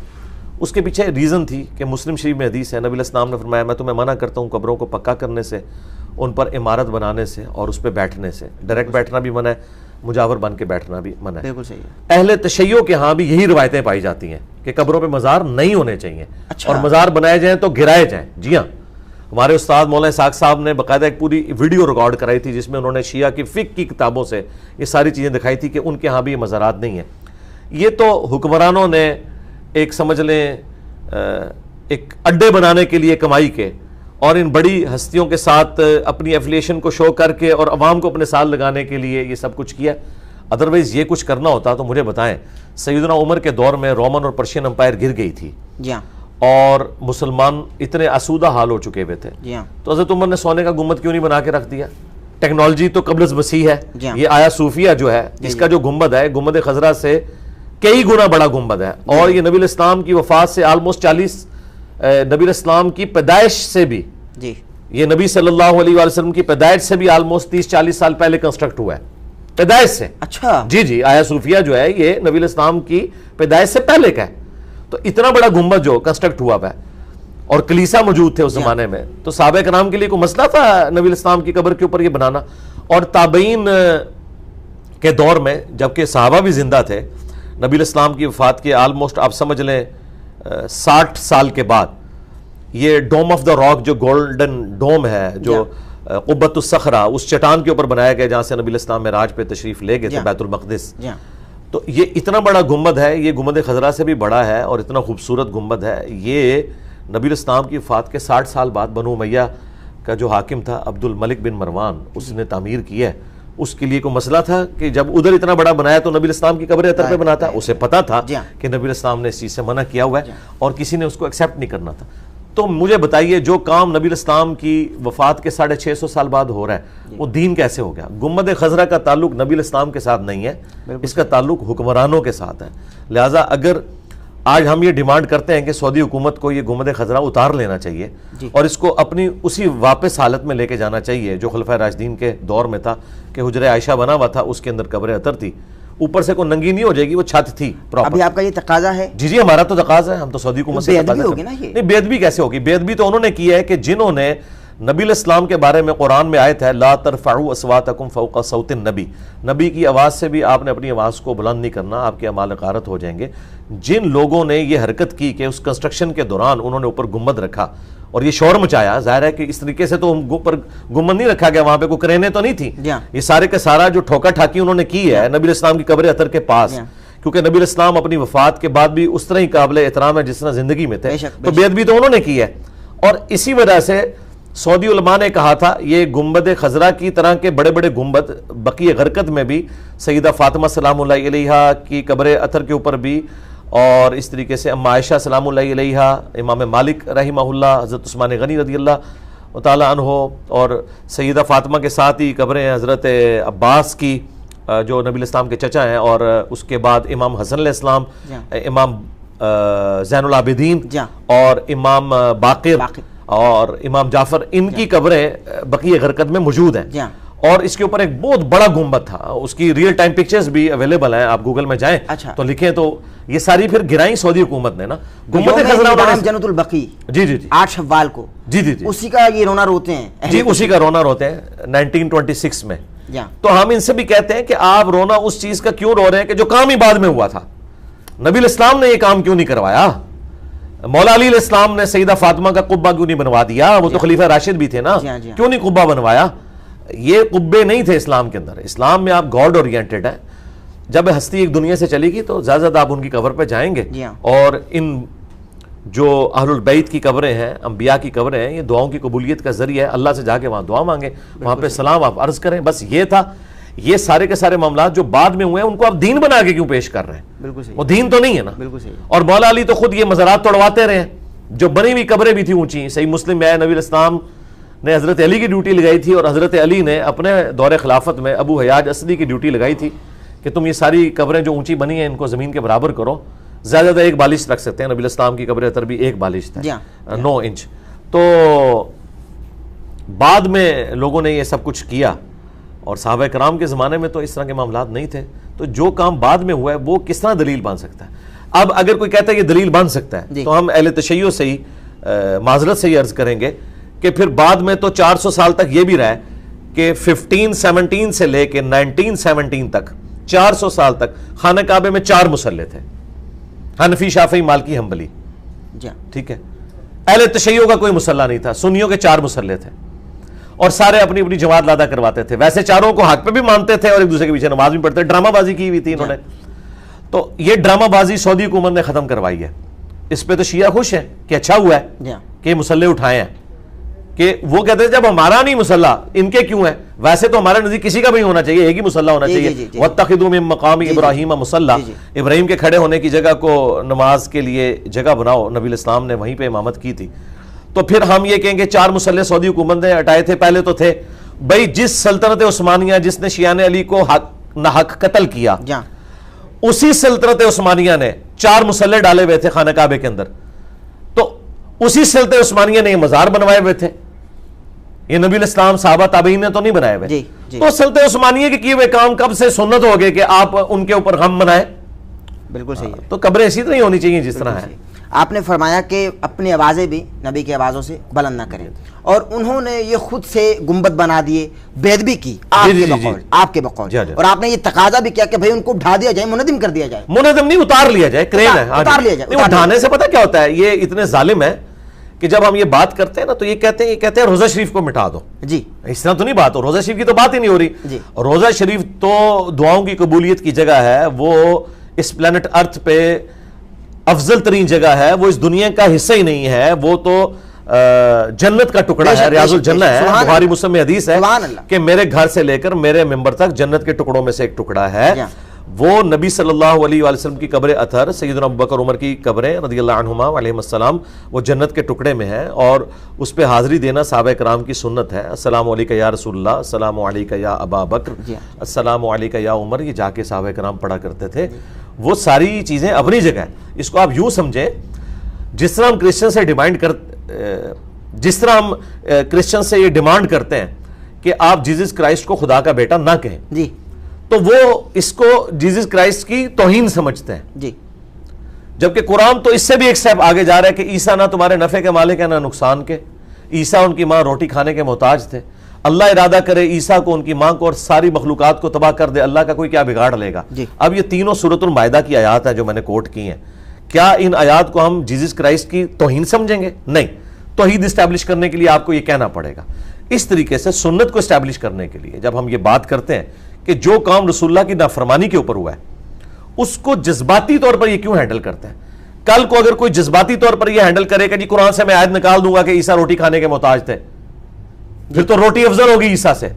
اس کے پیچھے ریزن تھی کہ مسلم شریف میں حدیث ہے, نبی علیہ السلام نے فرمایا میں تمہیں منع کرتا ہوں قبروں کو پکا کرنے سے, ان پر عمارت بنانے سے اور اس پہ بیٹھنے سے. ڈائریکٹ بیٹھنا بھی منع ہے, مجاور بن کے بیٹھنا بھی منع ہے. بالکل صحیح ہے. اہل تشیع کے ہاں بھی یہی روایتیں پائی جاتی ہیں کہ قبروں پہ مزار نہیں ہونے چاہیے, اور مزار بنائے جائیں تو گرائے جائیں. جی ہاں, ہمارے استاد مولانا اسحاق صاحب نے باقاعدہ ایک پوری ویڈیو ریکارڈ کرائی تھی جس میں انہوں نے شیعہ کی فقہ کی کتابوں سے یہ ساری چیزیں دکھائی تھی کہ ان کے ہاں بھی یہ مزارات نہیں ہیں. یہ تو حکمرانوں نے ایک سمجھ لیں ایک اڈے بنانے کے لیے کمائی کے, اور ان بڑی ہستیوں کے ساتھ اپنی ایفیلیشن کو شو کر کے اور عوام کو اپنے ساتھ لگانے کے لیے یہ سب کچھ کیا. ادروائز یہ کچھ کرنا ہوتا تو مجھے بتائیں, سیدنا عمر کے دور میں رومن اور پرشین امپائر گر گئی تھی, جی ہاں, اور مسلمان اتنے آسودہ حال ہو چکے ہوئے تھے, جی ہاں, تو حضرت عمر نے سونے کا گنبد کیوں نہیں بنا کے رکھ دیا؟ ٹیکنالوجی تو قبل از مسیح ہے. جی ہاں. یہ آیا صوفیہ جو ہے اس کا جو گنبد ہے گنبد خضرا سے کئی گنا بڑا گنبد ہے, اور یہ نبی الاسلام کی وفات سے آلموسٹ 40 نبی الاسلام کی پیدائش سے بھی, جی, یہ نبی صلی اللہ علیہ وآلہ وسلم کی پیدائش سے بھی آلموسٹ 30-40 سال پہلے کنسٹرکٹ ہوا ہے, پیدائش سے. اچھا, جی جی, آیا صوفیہ جو ہے یہ نبی الاسلام کی پیدائش سے پہلے کا ہے. تو اتنا بڑا گنبد جو کنسٹرکٹ ہوا ہے, اور کلیسا موجود تھے اس زمانے میں, تو صحابہ کرام کے لیے کوئی مسئلہ تھا نبی الاسلام کی قبر کے اوپر یہ بنانا؟ اور تابعین کے دور میں جبکہ صحابہ بھی زندہ تھے, نبی الاسلام کی وفات کے آلموسٹ آپ سمجھ لیں 60 سال کے بعد یہ ڈوم آف دا راک جو گولڈن ڈوم ہے جو قبۃ الصخرہ اس چٹان کے اوپر بنایا گیا جہاں سے نبی الاسلام معراج پہ تشریف لے گئے تھے, بیت المقدس. تو یہ اتنا بڑا گنبد ہے, یہ گنبد خضرا سے بھی بڑا ہے اور اتنا خوبصورت گنبد ہے. یہ نبی الاسلام کی وفات کے 60 سال بعد بنو امیہ کا جو حاکم تھا عبد الملک بن مروان, اس نے تعمیر کی ہے. اس کے لیے کوئی مسئلہ تھا کہ جب ادھر اتنا بڑا بنایا تو نبی الاسلام کی قبر اطہر پہ بناتا؟ اسے پتا تھا کہ نبی الاسلام نے اس چیز سے منع کیا ہوا ہے اور کسی نے اس کو ایکسیپٹ نہیں کرنا تھا. تو مجھے بتائیے جو کام نبی الاسلام کی وفات کے 650 سال بعد ہو رہا ہے وہ دین کیسے ہو گیا؟ گنبد خضرا کا تعلق نبی الاسلام کے ساتھ نہیں ہے, اس کا تعلق حکمرانوں کے ساتھ ہے. لہٰذا اگر آج ہم یہ ڈیمانڈ کرتے ہیں کہ سعودی حکومت کو یہ گنبد خضرا اتار لینا چاہیے اور اس کو اپنی اسی واپس حالت میں لے کے جانا چاہیے جو خلفۂ راشدین کے دور میں تھا کہ حجرہ عائشہ بنا ہوا تھا, اس کے اندر قبر اطہر تھی, اوپر سے کوئی ننگی نہیں ہو جائے گی, وہ چھت تھی پراپر. ابھی آپ کا یہ تقاضا ہے؟ جی جی, ہمارا تو تقاضا ہے, ہم تو سعودی حکومت سے تقاضا کرتے ہیں. نہیں, بے ادبی کیسے ہوگی؟ بے ادبی تو انہوں نے کی ہے کہ جنہوں نے نبی الاسلام کے بارے میں قرآن میں آیت ہے لا ترفعوا اصواتکم فوق صوت النبی, نبی کی آواز سے بھی آپ نے اپنی آواز کو بلند نہیں کرنا, آپ کے اعمال غارت ہو جائیں گے. جن لوگوں نے یہ حرکت کی کہ اس کنسٹرکشن کے دوران انہوں نے اوپر گنبد رکھا اور یہ شور مچایا, ظاہر ہے کہ اس طریقے سے تو اوپر گنبد نہیں رکھا گیا, وہاں پہ کوئی کرینے تو نہیں تھی. یہ سارے کا سارا جو ٹھوکا ٹھاکی انہوں نے کی ہے نبی الاسلام کی قبر اطہر کے پاس, کیونکہ نبی الاسلام اپنی وفات کے بعد بھی اس طرح ہی قابل احترام ہے جس طرح زندگی میں تھے, تو بے ادبی تو انہوں نے کی ہے. اور اسی وجہ سے سعودی علماء نے کہا تھا یہ گنبد خضرا کی طرح کے بڑے بڑے گنبد بقیع غرقد میں بھی, سیدہ فاطمہ سلام اللہ علیہا کی قبر اطہر کے اوپر بھی, اور اس طریقے سے ام عائشہ سلام اللہ علیہا, امام مالک رحمہ اللہ, حضرت عثمان غنی رضی اللہ تعالیٰ عنہ, اور سیدہ فاطمہ کے ساتھ ہی قبریں حضرت عباس کی جو نبی الاسلام کے چچا ہیں, اور اس کے بعد امام حسن علیہ السلام, امام زین العابدین اور امام باقر اور امام جعفر, ان کی قبریں بقیع غرقد میں موجود ہیں. اور اس کے اوپر ایک بہت بڑا گنبد تھا, اس کی ریئل ٹائم پکچرز بھی اویلیبل ہیں, آپ گوگل میں جائیں تو لکھیں تو یہ ساری پھر گرائیں سعودی حکومت نے نا گنبد خضرا جنت البقیع. جی جی جی, 8 شوال کو, جی جی جی, اسی کا یہ رونا روتے ہیں. جی اسی کا رونا روتے ہیں 1926 میں. تو ہم ان سے بھی کہتے ہیں کہ آپ رونا اس چیز کا کیوں رو رہے ہیں کہ جو کام ہی بعد میں ہوا تھا. نبی الاسلام نے یہ کام کیوں نہیں کروایا؟ مولا علی علیہ السلام نے سیدہ فاطمہ کا قبہ کیوں نہیں بنوا دیا؟ وہ تو خلیفہ راشد بھی تھے نا, کیوں نہیں قبہ بنوایا؟ یہ قبے نہیں تھے اسلام کے اندر. اسلام میں آپ گاڈ اورینٹڈ ہیں. جب ہستی ایک دنیا سے چلی گی تو زیادہ آپ ان کی قبر پہ جائیں گے, اور ان جو اہل البیت کی قبریں ہیں, انبیاء کی قبریں ہیں, یہ دعاؤں کی قبولیت کا ذریعہ ہے. اللہ سے جا کے وہاں دعا مانگیں, وہاں پہ سلام آپ عرض کریں, بس یہ تھا. یہ سارے کے سارے معاملات جو بعد میں ہوئے ہیں ان کو آپ دین بنا کے کیوں پیش کر رہے ہیں؟ بالکل صحیح, وہ دین تو نہیں ہے نا. بالکل صحیح. اور مولا علی تو خود یہ مزارات توڑواتے رہے, جو بنی ہوئی قبریں بھی تھیں اونچی. صحیح مسلم میں نبی الاسلام نے حضرت علی کی ڈیوٹی لگائی تھی, اور حضرت علی نے اپنے دور خلافت میں ابو حیاج اسدی کی ڈیوٹی لگائی تھی کہ تم یہ ساری قبریں جو اونچی بنی ہیں ان کو زمین کے برابر کرو. زیادہ ایک بالش رکھ سکتے ہیں. نبی الاسلام کی قبر اطہر بھی 1 بالش تھا, 9 انچ. تو بعد میں لوگوں نے یہ سب کچھ کیا, اور صحابہ کرام کے زمانے میں تو اس طرح کے معاملات نہیں تھے. تو تو جو کام بعد میں ہوا ہے وہ کس طرح دلیل بن سکتا ہے؟ اب اگر کوئی کہتا ہے یہ دلیل بن سکتا ہے تو ہم اہل تشیع سے ہی معذرت سے ہی عرض کریں گے کہ پھر بعد میں تو 400 سال تک یہ بھی رہا ہے کہ 1517 سے لے کے 1917 تک 400 سال تک خانہ کعبے میں 4 مصلی تھے، حنفی، شافعی، مالکی، حنبلی، ٹھیک ہے. اہل تشیع کا کوئی مصلی نہیں تھا، سنیوں کے 4 مصلی تھے اور سارے اپنی اپنی جماعت لادا کرواتے تھے. ویسے چاروں کو حق پہ بھی مانتے تھے اور ایک دوسرے کے پیچھے نماز بھی پڑھتے. ڈرامہ بازی کی ہوئی تھی انہوں نے. تو یہ ڈرامہ بازی سعودی حکومت نے ختم کروائی ہے. اس پہ تو شیعہ خوش ہیں کہ اچھا ہوا ہے کہ مصلی اٹھائے ہیں، کہ وہ کہتے ہیں جب ہمارا نہیں مصلی ان کے کیوں ہے؟ ویسے تو ہمارے نزدیک کسی کا بھی ہونا چاہیے، ایک ہی مصلی ہونا چاہیے. وَاتَّخِذُوا مِن مَقَامِ إِبْرَاهِيمَ مُصَلَّى، ابراہیم کے کھڑے ہونے کی جگہ کو نماز کے لیے جگہ بناؤ. نبی الاسلام نے وہیں پہ امامت کی تھی. تو پھر ہم یہ کہیں گے 4 مصلی سعودی حکومت نے ہٹائے تھے. پہلے تو تھے بھائی جس سلطنت عثمانیہ جس نے شیعان علی کو ناحق قتل کیا، اسی سلطنت عثمانیہ نے 4 مصلی ڈالے ہوئے تھے خانہ کعبے کے اندر. تو اسی سلطنت عثمانیہ نے یہ مزار بنوائے ہوئے تھے. یہ نبی الاسلام صحابہ تابعین نے تو نہیں بنائے ہوئے. تو سلطنت عثمانیہ کے کیے ہوئے کام کب سے سنت ہو گئے کہ آپ ان کے اوپر غم منائیں؟ بالکل صحیح ہے. تو قبریں اسی طرح ہی ہونی چاہیے جس طرح ہے. آپ نے فرمایا کہ اپنی آوازیں بھی نبی کی آوازوں سے بلند نہ کریں، اور انہوں نے یہ خود سے گنبد بنا دیے، بیعت بھی کی آپ کے بقول، اور آپ نے یہ تقاضا بھی کیا کہ بھئی ان کو اٹھا دیا جائے، منہدم کر دیا جائے. منہدم نہیں، اتار لیا جائے. کرین ہے، اتار لیا جائے. اٹھانے سے پتہ کیا ہوتا ہے؟ یہ اتنے ظالم ہے کہ جب ہم یہ بات کرتے ہیں نا تو یہ کہتے ہیں روزہ شریف کو مٹا دو. جی اس طرح تو نہیں بات ہو، روزہ شریف کی تو بات ہی نہیں ہو رہی. روزہ شریف تو دعاؤں کی قبولیت کی جگہ ہے، وہ اس پلانٹ ارتھ پہ افضل ترین جگہ ہے، وہ اس دنیا کا حصہ ہی نہیں ہے، وہ تو جنت کا ٹکڑا ہے، ریاض الجنہ ہے. بخاری مسلم میں حدیث ہے کہ میرے گھر سے لے کر میرے ممبر تک جنت کے ٹکڑوں میں سے ایک ٹکڑا ہے. وہ نبی صلی اللہ علیہ وآلہ وسلم کی قبر اطہر، سیدنا ابوبکر عمر کی قبریں رضی اللہ عنہما علیہم السلام، وہ جنت کے ٹکڑے میں ہیں، اور اس پہ حاضری دینا صحابہ کرام کی سنت ہے. السلام علیکہ یا رسول اللہ، السلام علیکہ یا ابا بکر، السلام علیکہ یا عمر. یہ جا کے صحابہ کرام پڑھا کرتے تھے. وہ ساری چیزیں اپنی جگہ ہیں. اس کو آپ یوں سمجھیں جس طرح ہم کرسچن سے یہ ڈیمانڈ کرتے ہیں کہ آپ جیزس کرائسٹ کو خدا کا بیٹا نہ کہیں، جی، تو وہ اس کو جیزس کرائسٹ کی توہین سمجھتے ہیں. جی، جبکہ قرآن تو اس سے بھی ایک سٹیپ آگے جا رہا ہے کہ عیسیٰ نہ تمہارے نفع کے مالک ہے نہ نقصان کے. عیسیٰ ان کی ماں روٹی کھانے کے محتاج تھے. اللہ ارادہ کرے عیسیٰ کو، ان کی ماں کو اور ساری مخلوقات کو تباہ کر دے، اللہ کا کوئی کیا بگاڑ لے گا. اب یہ تینوں سورۃ المائدہ کی آیات ہیں جو میں نے کوٹ کی ہیں. کیا ان آیات کو ہم جیزس کرائسٹ کی توہین سمجھیں گے؟ نہیں. توحید اسٹیبلش کرنے کے لیے آپ کو یہ کہنا پڑے گا. اس طریقے سے سنت کو اسٹیبلش کرنے کے لیے جب ہم یہ بات کرتے ہیں کہ جو کام رسول اللہ کی نافرمانی کے اوپر ہوا ہے، اس کو جذباتی طور پر یہ کیوں ہینڈل کرتے ہیں؟ کل کو اگر کوئی جذباتی طور پر یہ ہینڈل کرے کہ جی قرآن سے میں آیت نکال دوں گا کہ عیسیٰ روٹی کھانے کے محتاج تھے، پھر تو روٹی افضل ہوگی عیسیٰ سے،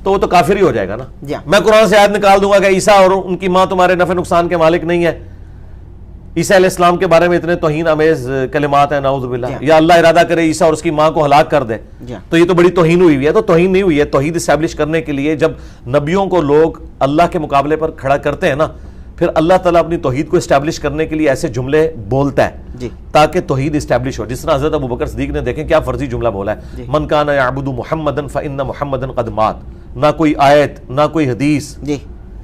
تو وہ تو کافر ہی ہو جائے گا نا. میں قرآن سے آیت نکال دوں گا کہ عیسیٰ اور ان کی ماں تمہارے نفع نقصان کے مالک نہیں ہے. عیسیٰ علیہ السلام کے بارے میں اتنے توہین آمیز کلمات ہیں، نعوذ باللہ. یا اللہ ارادہ کرے عیسیٰ اور اس کی ماں کو ہلاک کر دے، تو یہ تو بڑی توہین ہوئی ہے. تو توہین نہیں ہوئی ہے. توحید اسٹیبلش کرنے کے لیے جب نبیوں کو لوگ اللہ کے مقابلے پر کھڑا کرتے ہیں نا، پھر اللہ تعالیٰ اپنی توحید کو اسٹیبلش کرنے کے لیے ایسے جملے بولتا ہے تاکہ توحید اسٹیبلش ہو. جس طرح حضرت ابوبکر صدیق نے دیکھیں کیا فرضی جملہ بولا ہے، من کان یعبد محمدا فإن محمدا قد مات. نہ کوئی آیت نہ کوئی حدیث،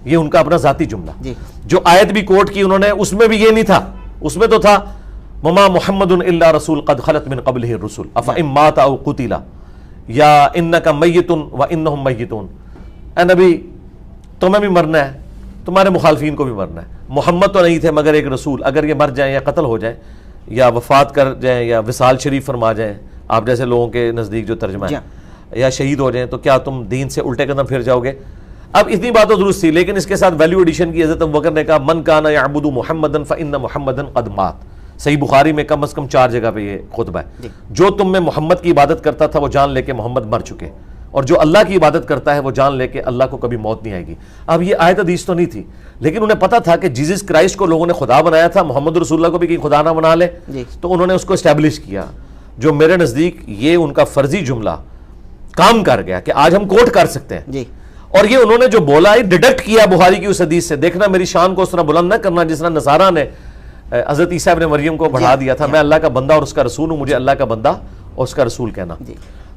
یہ ان کا اپنا ذاتی جملہ. جو آیت بھی کوٹ کی انہوں نے، اس میں بھی یہ نہیں تھا. اس میں تو تھا وما محمد الا رسول قد خلت من قبلہ الرسل افإن مات او قتل یا انک میت وانہم میتون. اے نبی تمہیں بھی مرنا ہے، تمہارے مخالفین کو بھی مرنا ہے. محمد تو نہیں تھے مگر ایک رسول، اگر یہ مر جائیں یا قتل ہو جائیں یا وفات کر جائیں یا وصال شریف فرما جائیں، آپ جیسے لوگوں کے نزدیک جو ترجمہ ہے، یا شہید ہو جائیں، تو کیا تم دین سے الٹے قدم پھر جاؤ گے؟ اب اتنی بات تو درست تھی، لیکن اس کے ساتھ ویلیو ایڈیشن کی. حضرت ابوبکر نے کہا من کان یعبد محمدا فإن محمدا قد مات. صحیح بخاری میں کم از کم 4 جگہ پہ یہ خطبہ ہے. جو تم میں محمد کی عبادت کرتا تھا وہ جان لے کہ محمد مر چکے، اور جو اللہ کی عبادت کرتا ہے وہ جان لے کہ اللہ کو کبھی موت نہیں آئے گی. اب یہ آیت حدیث تو نہیں تھی، لیکن انہیں پتا تھا کہ جیزس کرائسٹ کو لوگوں نے خدا بنایا تھا، محمد رسول اللہ کو بھی کہیں خدا نہ بنا لے. تو انہوں نے اس کو اسٹیبلش کیا، جو میرے نزدیک یہ ان کا فرضی جملہ کام کر گیا کہ آج ہم کوٹ کر سکتے ہیں. اور یہ انہوں نے جو بولا ہے ڈیڈکٹ کیا بخاری کی اس حدیث سے. دیکھنا میری شان کو اس طرح بلند نہ کرنا جس طرح نصارہ نے حضرت عیسیٰ ابن مریم کو بڑھا دیا تھا. میں اللہ کا بندہ اور اس کا رسول ہوں، مجھے اللہ کا بندہ اور اس کا رسول کہنا.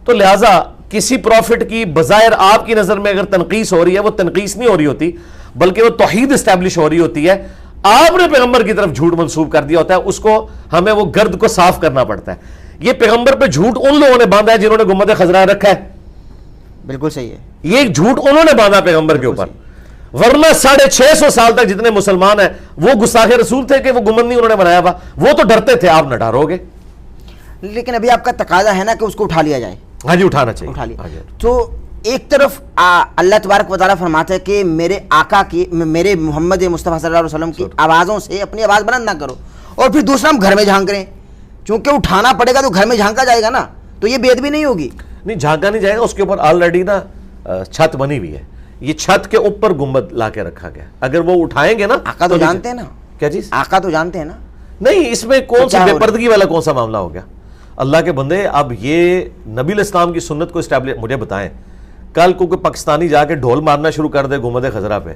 تو لہٰذا کسی پروفٹ کی بظاہر آپ کی نظر میں اگر تنقیص ہو رہی ہے، وہ تنقیص نہیں ہو رہی ہوتی بلکہ وہ توحید اسٹیبلش ہو رہی ہوتی ہے. آپ نے پیغمبر کی طرف جھوٹ منسوب کر دیا ہوتا ہے، اس کو ہمیں وہ گرد کو صاف کرنا پڑتا ہے. یہ پیغمبر پہ جھوٹ ان لوگوں نے باندھا ہے جنہوں نے گنبد خضرا رکھا ہے. بالکل صحیح ہے. یہ ایک جھوٹ انہوں نے باندھا پیغمبر کے اوپر، ورنہ 650 سال تک جتنے مسلمان ہیں وہ گستاخ رسول تھے کہ وہ گنبد نہیں انہوں نے بنایا ہوا، وہ تو ڈرتے تھے. آپ نہ ڈرو گے. لیکن ابھی آپ کا تقاضا ہے نا کہ اس کو اٹھا لیا جائے. ہاں جی، اٹھانا چاہیے. اٹھا لیا. تو ایک طرف اللہ تبارک و تعالیٰ فرماتا ہے کہ میرے آقا کی، میرے محمد مصطفیٰ صلی اللہ علیہ وسلم کی آوازوں سے اپنی آواز بلند نہ کرو، اور پھر دوسرا ہم گھر میں جھانک رہے ہیں. چونکہ اٹھانا پڑے گا تو گھر میں جھانکا جائے گا نا، تو یہ بے ادبی نہیں ہوگی. نہیں، جھانکا نہیں جائے گا. اس کے اوپر آلریڈی نا چھت بنی ہوئی ہے. یہ چھت کے اوپر گنبد لا کے رکھا گیا. اگر وہ اٹھائیں گے نا، آقا تو جانتے ہیں نا. کیا چیز؟ آقا تو جانتے ہیں نا. نہیں، اس میں کون سا بے پردگی والا کون سا معاملہ ہو گیا؟ اللہ کے بندے، اب یہ نبی الاسلام کی سنت کو اسٹیبلش، مجھے بتائیں کل کو کوئی پاکستانی جا کے ڈھول مارنا شروع کر دے گنبد خضرا پہ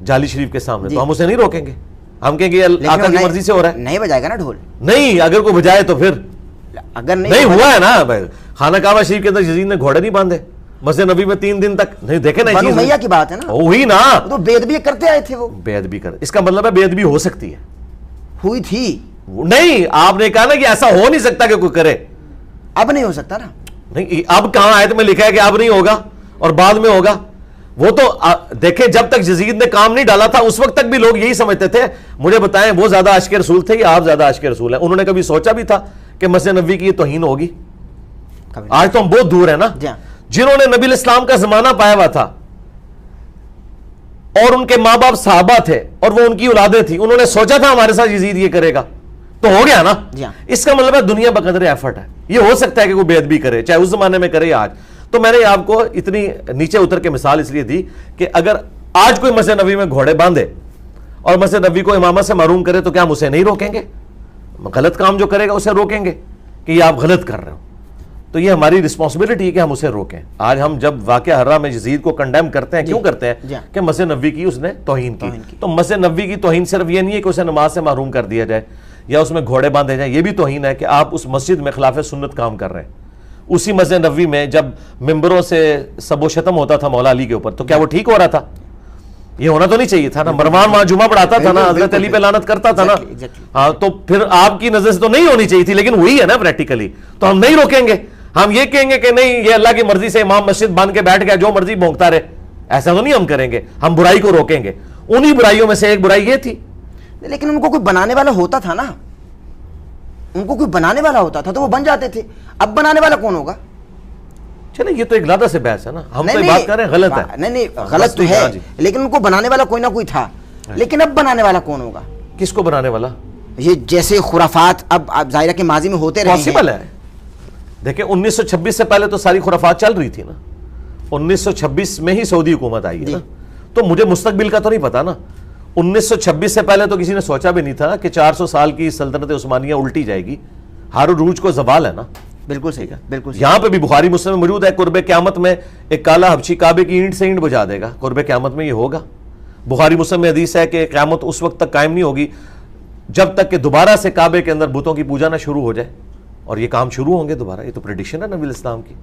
جالی شریف کے سامنے، تو ہم اسے نہیں روکیں گے. ہم کہیں گے یہ آقا کی مرضی سے ہو رہا ہے. نہیں بجائے گا نا ڈھول. نہیں، اگر کوئی بجائے تو پھر اگر نہیں ہوا ہے نا. خانہ کعبہ شریف کے اندر یزید نے گھوڑے نہیں باندھے، مسجد نبی میں 3 دن تک نہیں دیکھے نا. بنو امیہ کی بات ہے نا، وہی نا، تو بے ادبی کرتے آئے تھے. وہ بے ادبی کر، اس کا مطلب ہے بے ادبی ہو سکتی ہے. ہوئی تھی. نہیں، آپ نے کہا نا کہ ایسا ہو نہیں سکتا کہ کوئی کرے. اب نہیں ہو سکتا نا. نہیں، اب کہاں آیت میں لکھا ہے کہ اب نہیں ہوگا اور بعد میں ہوگا؟ وہ تو دیکھیں، جب تک یزید نے کام نہیں ڈالا تھا اس وقت تک بھی لوگ یہی سمجھتے تھے. مجھے بتائیں، وہ زیادہ عاشق رسول تھے یا آپ زیادہ عاشق رسول ہیں؟ انہوں نے کبھی سوچا بھی تھا کہ مسجد نبوی کی یہ توہین ہوگی؟ آج تو ہم بہت دور ہیں نا. جنہوں نے نبی الاسلام کا زمانہ پایا ہوا تھا اور ان کے ماں باپ صحابہ تھے اور وہ ان کی اولادیں تھیں، انہوں نے سوچا تھا ہمارے ساتھ یزید یہ کرے گا؟ تو ہو گیا نا. اس کا مطلب ہے دنیا بقدر ایفرٹ ہے. یہ ہو سکتا ہے کہ کوئی بے ادبی کرے، چاہے اس زمانے میں کرے یا آج. تو میں نے آپ کو اتنی نیچے اتر کے مثال اس لیے دی کہ اگر آج کوئی مسجد نبوی میں گھوڑے باندھے اور مسجد نبوی کو امامت سے محروم کرے تو کیا ہم اسے نہیں روکیں گے؟ غلط کام جو کرے گا اسے روکیں گے کہ یہ آپ غلط کر رہے ہو. تو یہ ہماری رسپانسبلٹی ہے کہ ہم اسے روکیں. آج ہم جب واقعہ حرہ میں یزید کو کنڈیم کرتے ہیں، کیوں کرتے ہیں؟ کہ مسجد نبوی کی اس نے توہین کی. تو مسجد نبوی کی توہین صرف یہ نہیں ہے کہ اسے نماز سے محروم کر دیا جائے یا اس میں گھوڑے باندھے جائیں. یہ بھی توہین ہے کہ آپ اس مسجد میں خلاف سنت کام کر رہے ہیں. اسی مسجد نبوی میں جب ممبروں سے سب و شتم ہوتا تھا مولا علی کے اوپر، تو کیا وہ ٹھیک ہو رہا تھا؟ یہ ہونا تو نہیں چاہیے تھا نا. مروان وہاں جمعہ پڑھاتا تھا نا، حضرت علی پہ لعنت کرتا تھا نا. ہاں، تو پھر آپ کی نظر سے تو نہیں ہونی چاہیے تھی، لیکن وہی ہے نا پریکٹیکلی. تو ہم نہیں روکیں گے. ہم یہ کہیں گے کہ نہیں، یہ اللہ کی مرضی سے امام مسجد باندھ کے بیٹھ گیا، جو مرضی بھونکتا رہے. ایسا تو نہیں ہم کریں گے. ہم برائی کو روکیں گے. انہی برائیوں میں سے ایک برائی یہ تھی. لیکن ان کو کوئی بنانے والا ہوتا تھا نا، ان کو کوئی بنانے والا ہوتا تھا تو وہ بن جاتے تھے. اب بنانے والا کون ہوگا؟ چلے، یہ تو ایک لادہ سے بحث ہے نا. ہم تو بات کر رہے ہیں غلط ہے. نہیں، غلط تو ہے، لیکن ان کو بنانے والا کوئی نہ کوئی تھا. لیکن اب بنانے والا کون ہوگا؟ کس کو بنانے والا؟ یہ جیسے خرافات اب ظاہرہ کے ماضی میں ہوتے رہے ہیں. پاسبل ہے. دیکھیں 1926 سے پہلے تو ساری خرافات چل رہی تھی نا. 1926 میں ہی سعودی حکومت آئی ہے نا. تو مجھے مستقبل کا تو نہیں پتا نا. 1926 سے پہلے تو کسی نے سوچا بھی نہیں تھا کہ 400 سال کی سلطنت عثمانیہ الٹی جائے گی. ہار و عروج کو زوال ہے نا. بالکل صحیح ہے. بالکل یہاں پہ بھی بخاری مسلم میں موجود ہے، قرب قیامت میں ایک کالا حبشی کعبے کی اینٹ سے اینٹ بجا دے گا. قرب قیامت میں یہ ہوگا. بخاری مسلم میں حدیث ہے کہ قیامت اس وقت تک قائم نہیں ہوگی جب تک کہ دوبارہ سے کعبے کے اندر بتوں کی پوجا نہ شروع ہو جائے. اور یہ کام شروع ہوں گے دوبارہ. یہ تو پریڈکشن ہے نبی الاسلام کی.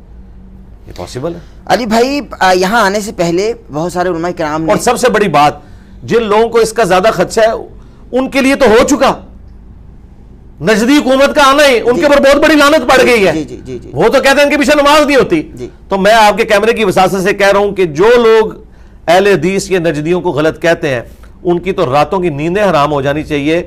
یہ پاسبل ہے. علی بھائی، یہاں آنے سے پہلے بہت سارے علماء کرام نے، اور سب سے بڑی بات، جن لوگوں کو اس کا زیادہ خدشہ ہے ان کے لیے تو ہو چکا. نجدی حکومت کا آنا ہی ان کے اوپر بہت بڑی لعنت پڑ گئی ہے. وہ تو کہتے ہیں ان کے پیچھے نماز نہیں ہوتی. تو میں آپ کے کیمرے کی وساطت سے کہہ رہا ہوں کہ جو لوگ اہل حدیث یا نجدیوں کو غلط کہتے ہیں ان کی تو راتوں کی نیندیں حرام ہو جانی چاہیے.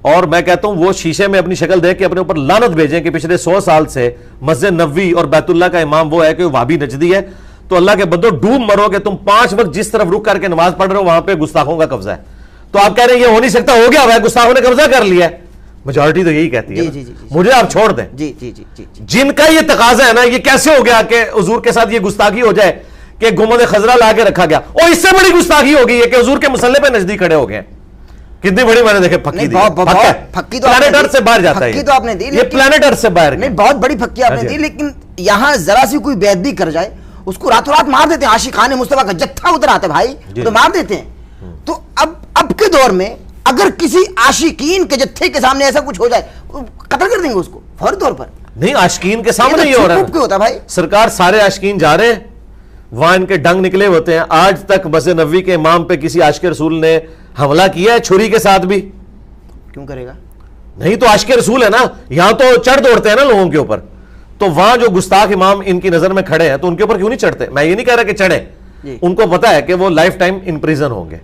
اور میں کہتا ہوں وہ شیشے میں اپنی شکل دیکھ کے اپنے اوپر لعنت بھیجیں کہ پچھلے 100 سال سے مسجد نبوی اور بیت اللہ کا امام وہ ہے کہ وہ وہابی نجدی ہے. تو اللہ کے بندو ڈوب مرو کہ تم 5 وقت جس طرف رک کر کے نماز پڑھ رہے ہو وہاں پہ گستاخوں کا قبضہ ہے. تو آپ کہہ رہے ہیں یہ ہو نہیں سکتا، ہو گیا ہوا ہے، گستاخوں نے قبضہ کر لیا ہے. میجورٹی تو یہی کہتی ہے. مجھے آپ چھوڑ دیں. جن کا یہ تقاضا ہے نا، یہ کیسے ہو گیا کہ حضور کے ساتھ یہ گستاخی ہو جائے کہ گنبد خضرا لا کے رکھا گیا. اور اس سے بڑی گستاخی ہو گئی ہے کہ حضور کے مصلی پہ نزدیک کھڑے ہو گئے. کتنی بڑی میں نے دیکھے پھکی دی. پھکی تو پلانٹ ارتھ سے باہر جاتا ہے. پھکی تو آپ نے دی، یہ پلانٹ ارتھ سے باہر نہیں، بہت بڑی پھکی آپ نے دی. لیکن یہاں ذرا سی کوئی بے ادبی کر جائے اس کو راتوں رات مار دیتے ہیں. عاشقان مصطفیٰ کا جتھا ادھر آتا ہے بھائی، تو مار دیتے ہیں. تو اب کے دور میں اگر کسی عاشقین کے جتھے کے سامنے ایسا کچھ ہو جائے قتل کر دیں گے اس کو فوری طور پر. نہیں عاشقین کے سامنے یہ ہو رہا کیوں ہوتا بھائی؟ سرکار سارے عاشقین جا رہے ہیں وہاں ان کے ڈنگ نکلے ہوتے ہیں. آج تک مسجد نبوی کے امام پہ کسی عاشق رسول نے حملہ کیا ہے چھری کے ساتھ بھی؟ کیوں کرے گا؟ نہیں تو عاشق رسول ہے نا, یہاں تو چڑھ دوڑتے ہیں نا لوگوں کے اوپر, تو وہاں جو گستاخ امام ان کی نظر میں کھڑے ہیں تو ان کے اوپر کیوں نہیں چڑھتے؟ میں یہ نہیں کہہ رہا کہ چڑھے, ان کو پتا ہے کہ وہ لائف ٹائم ان پریزن ہوں گے,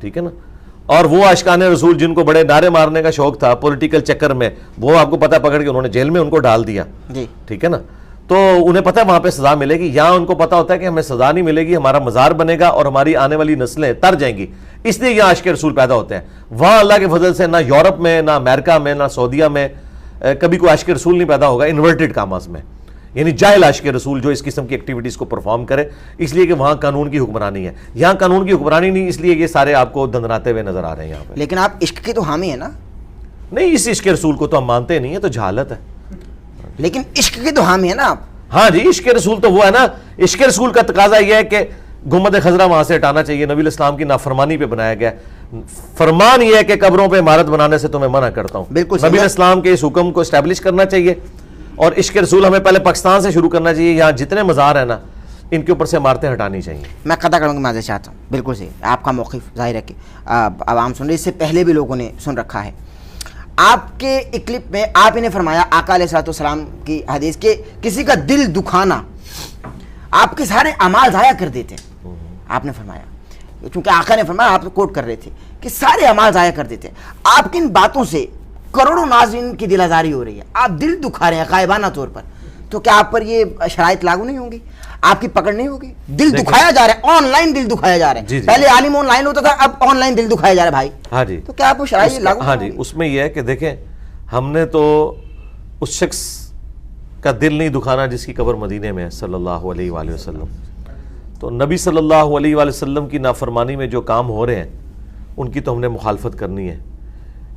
ٹھیک ہے نا. اور وہ عاشقان رسول جن کو بڑے نعرے مارنے کا شوق تھا پولیٹیکل چکر میں, وہ آپ کو پتا پکڑ کے انہوں نے جیل میں ان کو ڈال دیا, ٹھیک ہے نا. تو انہیں پتا ہے وہاں پہ سزا ملے گی, یہاں ان کو پتا ہوتا ہے کہ ہمیں سزا نہیں ملے گی, ہمارا مزار بنے گا اور ہماری آنے والی نسلیں تر جائیں گی, اس لیے یہاں عاشق رسول پیدا ہوتے ہیں. وہاں اللہ کے فضل سے نہ یورپ میں نہ امریکہ میں نہ سعودیہ میں کبھی کوئی عاشق رسول نہیں پیدا ہوگا انورٹڈ کاماز میں, یعنی جاہل عاشق رسول جو اس قسم کی ایکٹیویٹیز کو پرفارم کرے, اس لیے کہ وہاں قانون کی حکمرانی ہے. یہاں قانون کی حکمرانی نہیں, اس لیے یہ سارے آپ کو دندناتے ہوئے نظر آ رہے ہیں یہاں پہ. لیکن آپ عشق کے تو حامی ہیں نا؟ نہیں, اس عشق رسول کو تو ہم مانتے نہیں ہیں, تو جہالت ہے. لیکن عشق کے تو حامی ہیں نا آپ؟ ہاں جی, عشق رسول تو وہ ہے نا. عشق رسول کا تقاضا یہ ہے کہ گنبد خضرا وہاں سے ہٹانا چاہیے, نبی الاسلام کی نافرمانی پہ بنایا گیا. فرمان یہ ہے کہ قبروں پہ عمارت بنانے سے تمہیں منع کرتا ہوں. بالکل نبی الاسلام کے اس حکم کو اسٹیبلش کرنا چاہیے, اور عشق رسول ہمیں پہلے پاکستان سے شروع کرنا چاہیے. یہاں جتنے مزار ہیں نا ان کے اوپر سے عمارتیں ہٹانی چاہیے. میں قطع کروں گا, معذرت چاہتا ہوں, بالکل صحیح, آپ کا موقف ظاہر ہے کہ عوام سن رہے, اس سے پہلے بھی لوگوں نے سن رکھا ہے. آپ کے ایک کلپ میں آپ نے فرمایا آقا علیہ الصلوۃ والسلام کی حدیث کہ کسی کا دل دکھانا آپ کے سارے اعمال ضائع کر دیتے ہیں. آپ نے فرمایا, چونکہ آقا نے فرمایا, آپ کوٹ کر رہے تھے کہ سارے اعمال ضائع کر دیتے ہیں. آپ کی ان باتوں سے کروڑوں ناظرین کی دل آزاری ہو رہی ہے, آپ دل دکھا رہے ہیں غائبانہ طور پر, تو کیا آپ پر یہ شرائط لاگو نہیں ہوں گی؟ آپ کی پکڑ نہیں ہوگی؟ دل دکھایا جا رہا ہے, آن لائن دل دکھایا جا رہا ہے. پہلے عالم آن لائن ہوتا تھا, اب آن لائن دل دکھایا جا رہا ہے بھائی. ہاں جی, تو کیا آپ کو شرائط لاگو؟ ہاں جی, اس میں یہ ہے کہ دیکھیں, ہم نے تو اس شخص کا دل نہیں دکھانا جس کی قبر مدینے میں ہے صلی اللہ علیہ وآلہ وسلم. تو نبی صلی اللہ علیہ وآلہ وسلم کی نافرمانی میں جو کام ہو رہے ہیں ان کی تو ہم نے مخالفت کرنی ہے,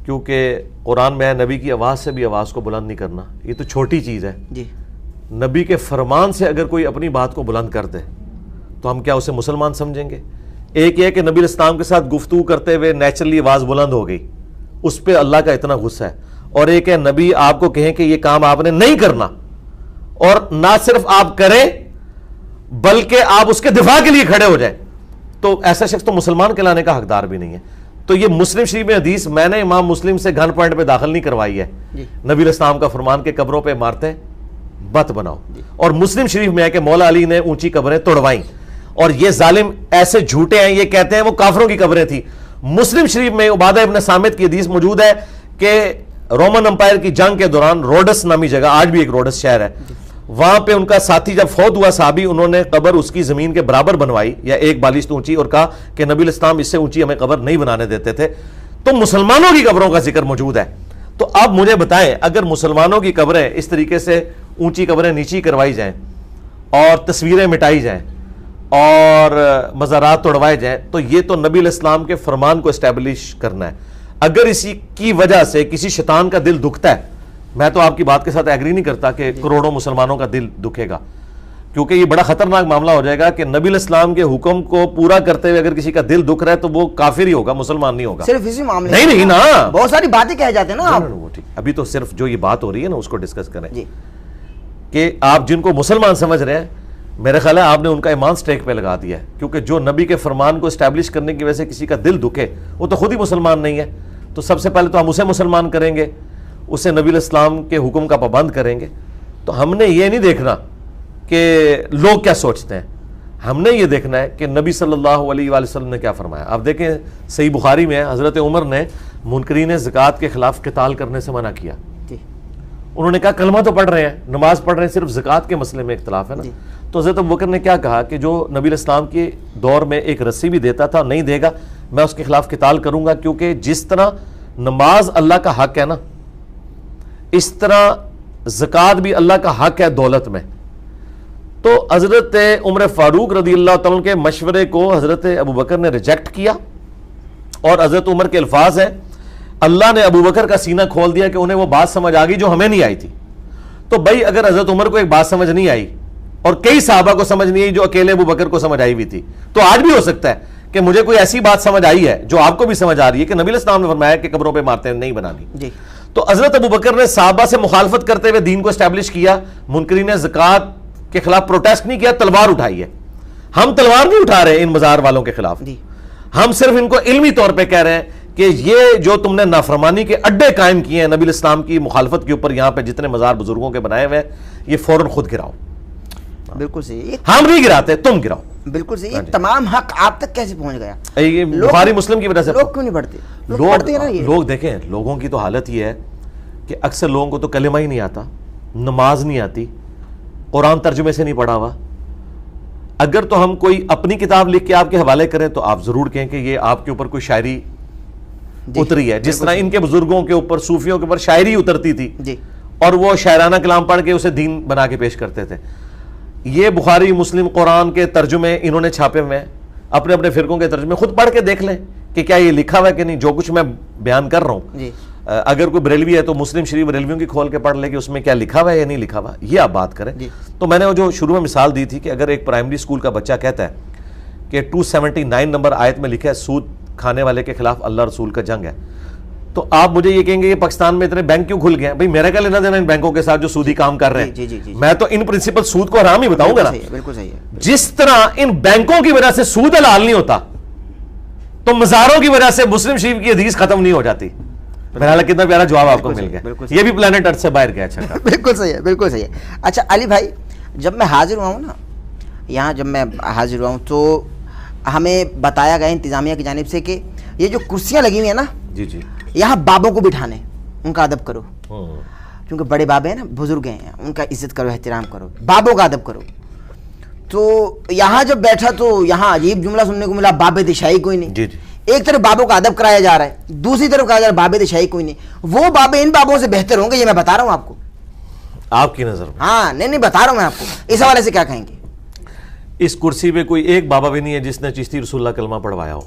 کیونکہ قرآن میں ہے نبی کی آواز سے بھی آواز کو بلند نہیں کرنا. یہ تو چھوٹی چیز ہے جی, نبی کے فرمان سے اگر کوئی اپنی بات کو بلند کر دے تو ہم کیا اسے مسلمان سمجھیں گے؟ ایک یہ کہ نبی الاسلام کے ساتھ گفتگو کرتے ہوئے نیچرلی آواز بلند ہو گئی, اس پہ اللہ کا اتنا غصہ ہے. اور ایک ہے نبی آپ کو کہیں کہ یہ کام آپ نے نہیں کرنا, اور نہ صرف آپ کریں بلکہ آپ اس کے دفاع کے لیے کھڑے ہو جائیں, تو ایسا شخص تو مسلمان کہلانے کا حقدار بھی نہیں ہے. تو یہ مسلم شریف میں حدیث میں نے امام مسلم سے گن پوائنٹ پہ داخل نہیں کروائی ہے. نبی الاسلام کا فرمان کے قبروں پہ عمارتیں مت بناؤ, اور مسلم شریف میں ہے کہ مولا علی نے اونچی قبریں توڑوائیں, اور یہ ظالم ایسے جھوٹے ہیں, یہ کہتے ہیں وہ کافروں کی قبریں تھیں. مسلم شریف میں عبادہ ابن صامت کی حدیث موجود ہے کہ رومن امپائر کی جنگ کے دوران روڈس نامی جگہ, آج بھی ایک روڈس شہر ہے, وہاں پہ ان کا ساتھی جب فوت ہوا صحابی, انہوں نے قبر اس کی زمین کے برابر بنوائی یا ایک بالشت اونچی, اور کہا کہ نبی الاسلام اس سے اونچی ہمیں قبر نہیں بنانے دیتے تھے. تو مسلمانوں کی قبروں کا ذکر موجود ہے. تو اب مجھے بتائیں, اگر مسلمانوں کی قبریں اس طریقے سے اونچی قبریں نیچی کروائی جائیں اور تصویریں مٹائی جائیں اور مزارات توڑوائے جائیں, تو یہ تو نبی الاسلام کے فرمان کو اسٹیبلش کرنا ہے. اگر اسی کی وجہ سے کسی شیطان کا دل دکھتا ہے, میں تو آپ کی بات کے ساتھ ایگری نہیں کرتا کہ کروڑوں مسلمانوں کا دل دکھے گا, کیونکہ یہ بڑا خطرناک معاملہ ہو جائے گا کہ نبی الاسلام کے حکم کو پورا کرتے ہوئے اگر کسی کا دل دکھ رہا ہے تو وہ کافر ہی ہوگا, مسلمان نہیں ہوگا. صرف اسی معاملے نہیں نا, بہت ساری باتیں کہہ جاتے ہیں نا آپ. ابھی تو صرف جو یہ بات ہو رہی ہے نا اس کو ڈسکس کریں کہ آپ جن کو مسلمان سمجھ رہے ہیں, میرے خیال ہے آپ نے ان کا ایمان سٹیک پہ لگا دیا ہے, کیونکہ جو نبی کے فرمان کو اسٹیبلش کرنے کی وجہ سے کسی کا دل دکھے وہ تو خود ہی مسلمان نہیں ہے. تو سب سے پہلے تو ہم اسے مسلمان کریں گے, اسے نبی الاسلام کے حکم کا پابند کریں گے. تو ہم نے یہ نہیں دیکھنا کہ لوگ کیا سوچتے ہیں, ہم نے یہ دیکھنا ہے کہ نبی صلی اللہ علیہ وآلہ وسلم نے کیا فرمایا. آپ دیکھیں صحیح بخاری میں حضرت عمر نے منکرین زکوٰۃ کے خلاف قتال کرنے سے منع کیا. انہوں نے کہا کلمہ تو پڑھ رہے ہیں, نماز پڑھ رہے ہیں, صرف زکوٰۃ کے مسئلے میں اختلاف ہے نا. تو حضرت ابوبکر نے کیا کہا کہ جو نبی الاسلام کے دور میں ایک رسی بھی دیتا تھا نہیں دے گا, میں اس کے خلاف قتال کروں گا, کیونکہ جس طرح نماز اللہ کا حق ہے نا, اس طرح زکوٰۃ بھی اللہ کا حق ہے دولت میں. تو حضرت عمر فاروق رضی اللہ تعالیٰ کے مشورے کو حضرت ابوبکر نے ریجیکٹ کیا, اور حضرت عمر کے الفاظ ہیں اللہ نے ابوبکر کا سینہ کھول دیا کہ انہیں وہ بات سمجھ آ گئی جو ہمیں نہیں آئی تھی. تو بھائی اگر حضرت عمر کو ایک بات سمجھ نہیں آئی اور کئی صحابہ کو سمجھ نہیں آئی جو اکیلے ابوبکر کو سمجھ آئی ہوئی تھی, تو آج بھی ہو سکتا ہے کہ مجھے کوئی ایسی بات سمجھ آئی ہے جو آپ کو بھی سمجھ آ رہی ہے کہ نبی الاسلام نے فرمایا کہ قبروں پہ عمارتیں نہیں بنانی. تو حضرت ابوبکر نے صحابہ سے مخالفت کرتے ہوئے دین کو اسٹیبلش کیا، منکرین زکوٰۃ کے خلاف پروٹیسٹ نہیں کیا، تلوار اٹھائی ہے. ہم تلوار نہیں اٹھا رہے ان مزار والوں کے خلاف، ہم صرف ان کو علمی طور پہ کہہ رہے ہیں کہ یہ جو تم نے نافرمانی کے اڈے قائم کیے ہیں نبی الاسلام کی مخالفت کے اوپر، یہاں پہ جتنے مزار بزرگوں کے بنائے ہوئے ہیں، یہ فوراً خود گراؤ. بالکل صحیح، ہم نہیں گراتے، تم گراؤ. بالکل صحیح. تمام حق آپ تک کیسے پہنچ گیا؟ یہ بخاری مسلم کی وجہ سے. لوگ کیوں نہیں پڑھتے؟ لوگ دیکھیں، لوگوں کی تو حالت یہ ہے کہ اکثر لوگوں کو تو کلمہ ہی نہیں آتا، نماز نہیں آتی، قرآن ترجمے سے نہیں پڑھا ہوا. اگر تو ہم کوئی اپنی کتاب لکھ کے آپ کے حوالے کریں تو آپ ضرور کہیں کہ یہ آپ کے اوپر کوئی شاعری اتری ہے، جس طرح ان کے بزرگوں کے اوپر، صوفیوں کے اوپر شاعری اترتی تھی اور وہ شاعرانہ کلام پڑھ کے اسے دین بنا کے پیش کرتے تھے. یہ بخاری مسلم قرآن کے ترجمے انہوں نے چھاپے ہوئے ہیں، اپنے اپنے فرقوں کے ترجمے خود پڑھ کے دیکھ لیں کہ کیا یہ لکھا ہوا ہے کہ نہیں. جو کچھ میں بیان کر رہا ہوں، اگر کوئی بریلوی ہے تو مسلم شریف بریلویوں کی کھول کے پڑھ لے کہ اس میں کیا لکھا ہوا ہے یا نہیں لکھا ہوا، یہ آپ بات کریں. تو میں نے وہ جو شروع میں مثال دی تھی کہ اگر ایک پرائمری اسکول کا بچہ کہتا ہے کہ 279 نمبر آیت میں لکھا ہے سود کھانے والے کے خلاف اللہ رسول کا جنگ ہے، تو آپ مجھے یہ کہیں گے یہ پاکستان میں اتنے بینک کیوں کھل گئے ہیں؟ بھائی میرا کیا لینا دینا ان بینکوں کے ساتھ جو سودی کام کر رہے ہیں؟ میں تو ان پرنسپل سود کو حرام ہی بتاؤں گا نا. بالکل صحیح ہے. جس طرح ان بینکوں کی وجہ سے سود حلال نہیں ہوتا، تو مزاروں کی وجہ سے مسلم شریف کی حدیث ختم نہیں ہو جاتی. بہرحال کتنا پیارا جواب آپ کو مل گیا، یہ بھی پلانٹ ارتھ سے باہر گیا. اچھا بالکل صحیح ہے، بالکل صحیح ہے. اچھا علی بھائی، جب میں حاضر ہوا ہوں نا یہاں، جب میں حاضر ہوا ہوں تو ہمیں بتایا گیا انتظامیہ کی جانب سے کہ یہ جو کرسیاں لگی ہوئی ہیں نا، جی جی، یہاں بابوں کو بٹھانے، ان کا ادب کرو، کیونکہ بڑے بابے ہیں نا، بزرگ ہیں، ان کا عزت کرو، احترام کرو، بابوں کا ادب کرو. تو یہاں جب بیٹھا تو یہاں عجیب جملہ سننے کو ملا، بابے دشائی کوئی نہیں. جی جی، ایک طرف بابوں کا ادب کرایا جا رہا ہے، دوسری طرف کہا جا رہا ہے بابے دشائی کوئی نہیں. وہ بابے ان بابوں سے بہتر ہوں گے، یہ میں بتا رہا ہوں آپ کو، آپ کی نظر میں. ہاں نہیں بتا رہا ہوں میں آپ کو. اس حوالے سے کیا کہیں گے؟ اس کرسی پہ کوئی ایک بابا بھی نہیں ہے جس نے چشتی رسول اللہ کلمہ پڑھوایا ہو.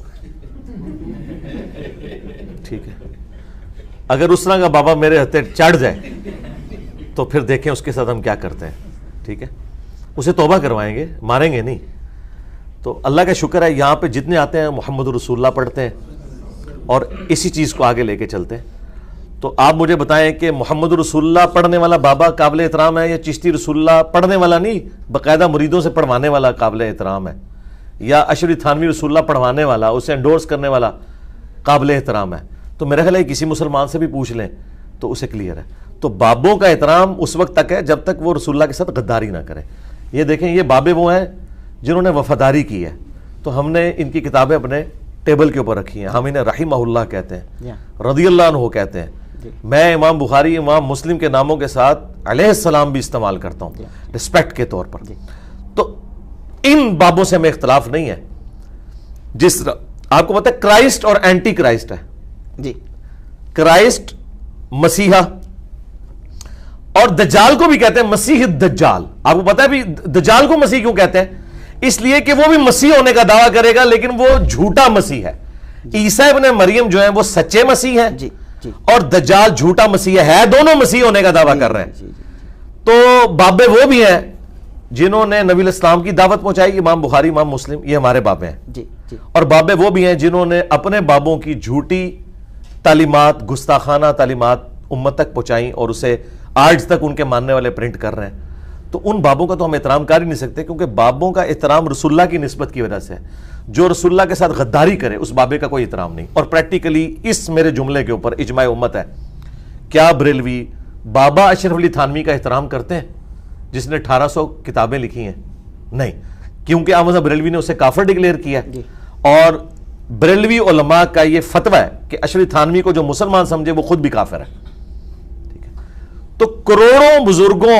ٹھیک ہے، اگر اس طرح کا بابا میرے ہتھے چڑھ جائے تو پھر دیکھیں اس کے ساتھ ہم کیا کرتے ہیں. ٹھیک ہے، اسے توبہ کروائیں گے، ماریں گے نہیں. تو اللہ کا شکر ہے یہاں پہ جتنے آتے ہیں محمد رسول اللہ پڑھتے ہیں اور اسی چیز کو آگے لے کے چلتے ہیں. تو آپ مجھے بتائیں کہ محمد رسول اللہ پڑھنے والا بابا قابل احترام ہے یا چشتی رسول اللہ پڑھنے والا نہیں باقاعدہ مریدوں سے پڑھوانے والا قابل احترام ہے، یا اشری تھانوی رسول اللہ پڑھوانے والا، اسے انڈورس کرنے والا قابل احترام ہے؟ تو میرا خیال ہے کسی مسلمان سے بھی پوچھ لیں تو اسے کلیئر ہے. تو بابوں کا احترام اس وقت تک ہے جب تک وہ رسول اللہ کے ساتھ غداری نہ کریں. یہ دیکھیں، یہ بابے وہ ہیں جنہوں نے وفاداری کی ہے، تو ہم نے ان کی کتابیں اپنے ٹیبل کے اوپر رکھی ہیں. ہم انہیں رحمہ اللہ کہتے ہیں، رضی اللہ عنہ کہتے ہیں. میں امام بخاری، امام مسلم کے ناموں کے ساتھ علیہ السلام بھی استعمال کرتا ہوں رسپیکٹ کے طور پر. تو ان بابوں سے ہمیں اختلاف نہیں ہے. جس طرح آپ کو پتہ ہے کرائسٹ اور اینٹی کرائسٹ ہے. جی، کرائسٹ مسیحا، اور دجال کو بھی کہتے ہیں مسیح الدجال. آپ کو پتہ ہے بھی دجال کو مسیح کیوں کہتے ہیں؟ اس لیے کہ وہ بھی مسیح ہونے کا دعویٰ کرے گا لیکن وہ جھوٹا مسیح ہے. عیسیٰ ابن مریم جو ہیں وہ سچے مسیح ہیں اور دجال جھوٹا مسیح ہے، دونوں مسیح ہونے کا دعویٰ کر رہے ہیں. تو بابے وہ بھی ہیں جنہوں نے نبی الاسلام کی دعوت پہنچائی، امام بخاری، امام مسلم، یہ ہمارے بابے ہیں. اور بابے وہ بھی ہیں جنہوں نے اپنے بابوں کی جھوٹی تعلیمات، گستاخانہ تعلیمات امت تک پہنچائیں اور اسے آج تک ان کے ماننے والے پرنٹ کر رہے ہیں. تو ان بابوں کا تو ہم احترام کر ہی نہیں سکتے، کیونکہ بابوں کا احترام رسول اللہ کی نسبت کی وجہ سے ہے. جو رسول اللہ کے ساتھ غداری کرے اس بابے کا کوئی احترام نہیں. اور پریکٹیکلی اس میرے جملے کے اوپر اجماع امت ہے. کیا بریلوی بابا اشرف علی تھانوی کا احترام کرتے ہیں جس نے 1800 کتابیں لکھی ہیں؟ نہیں، کیونکہ احمد بریلوی نے اسے کافر ڈکلیئر کیا. اور بریلوی علماء کا یہ فتویٰ ہے کہ اشرف علی تھانوی کو جو مسلمان سمجھے وہ خود بھی کافر ہے. ٹھیک ہے، تو کروڑوں بزرگوں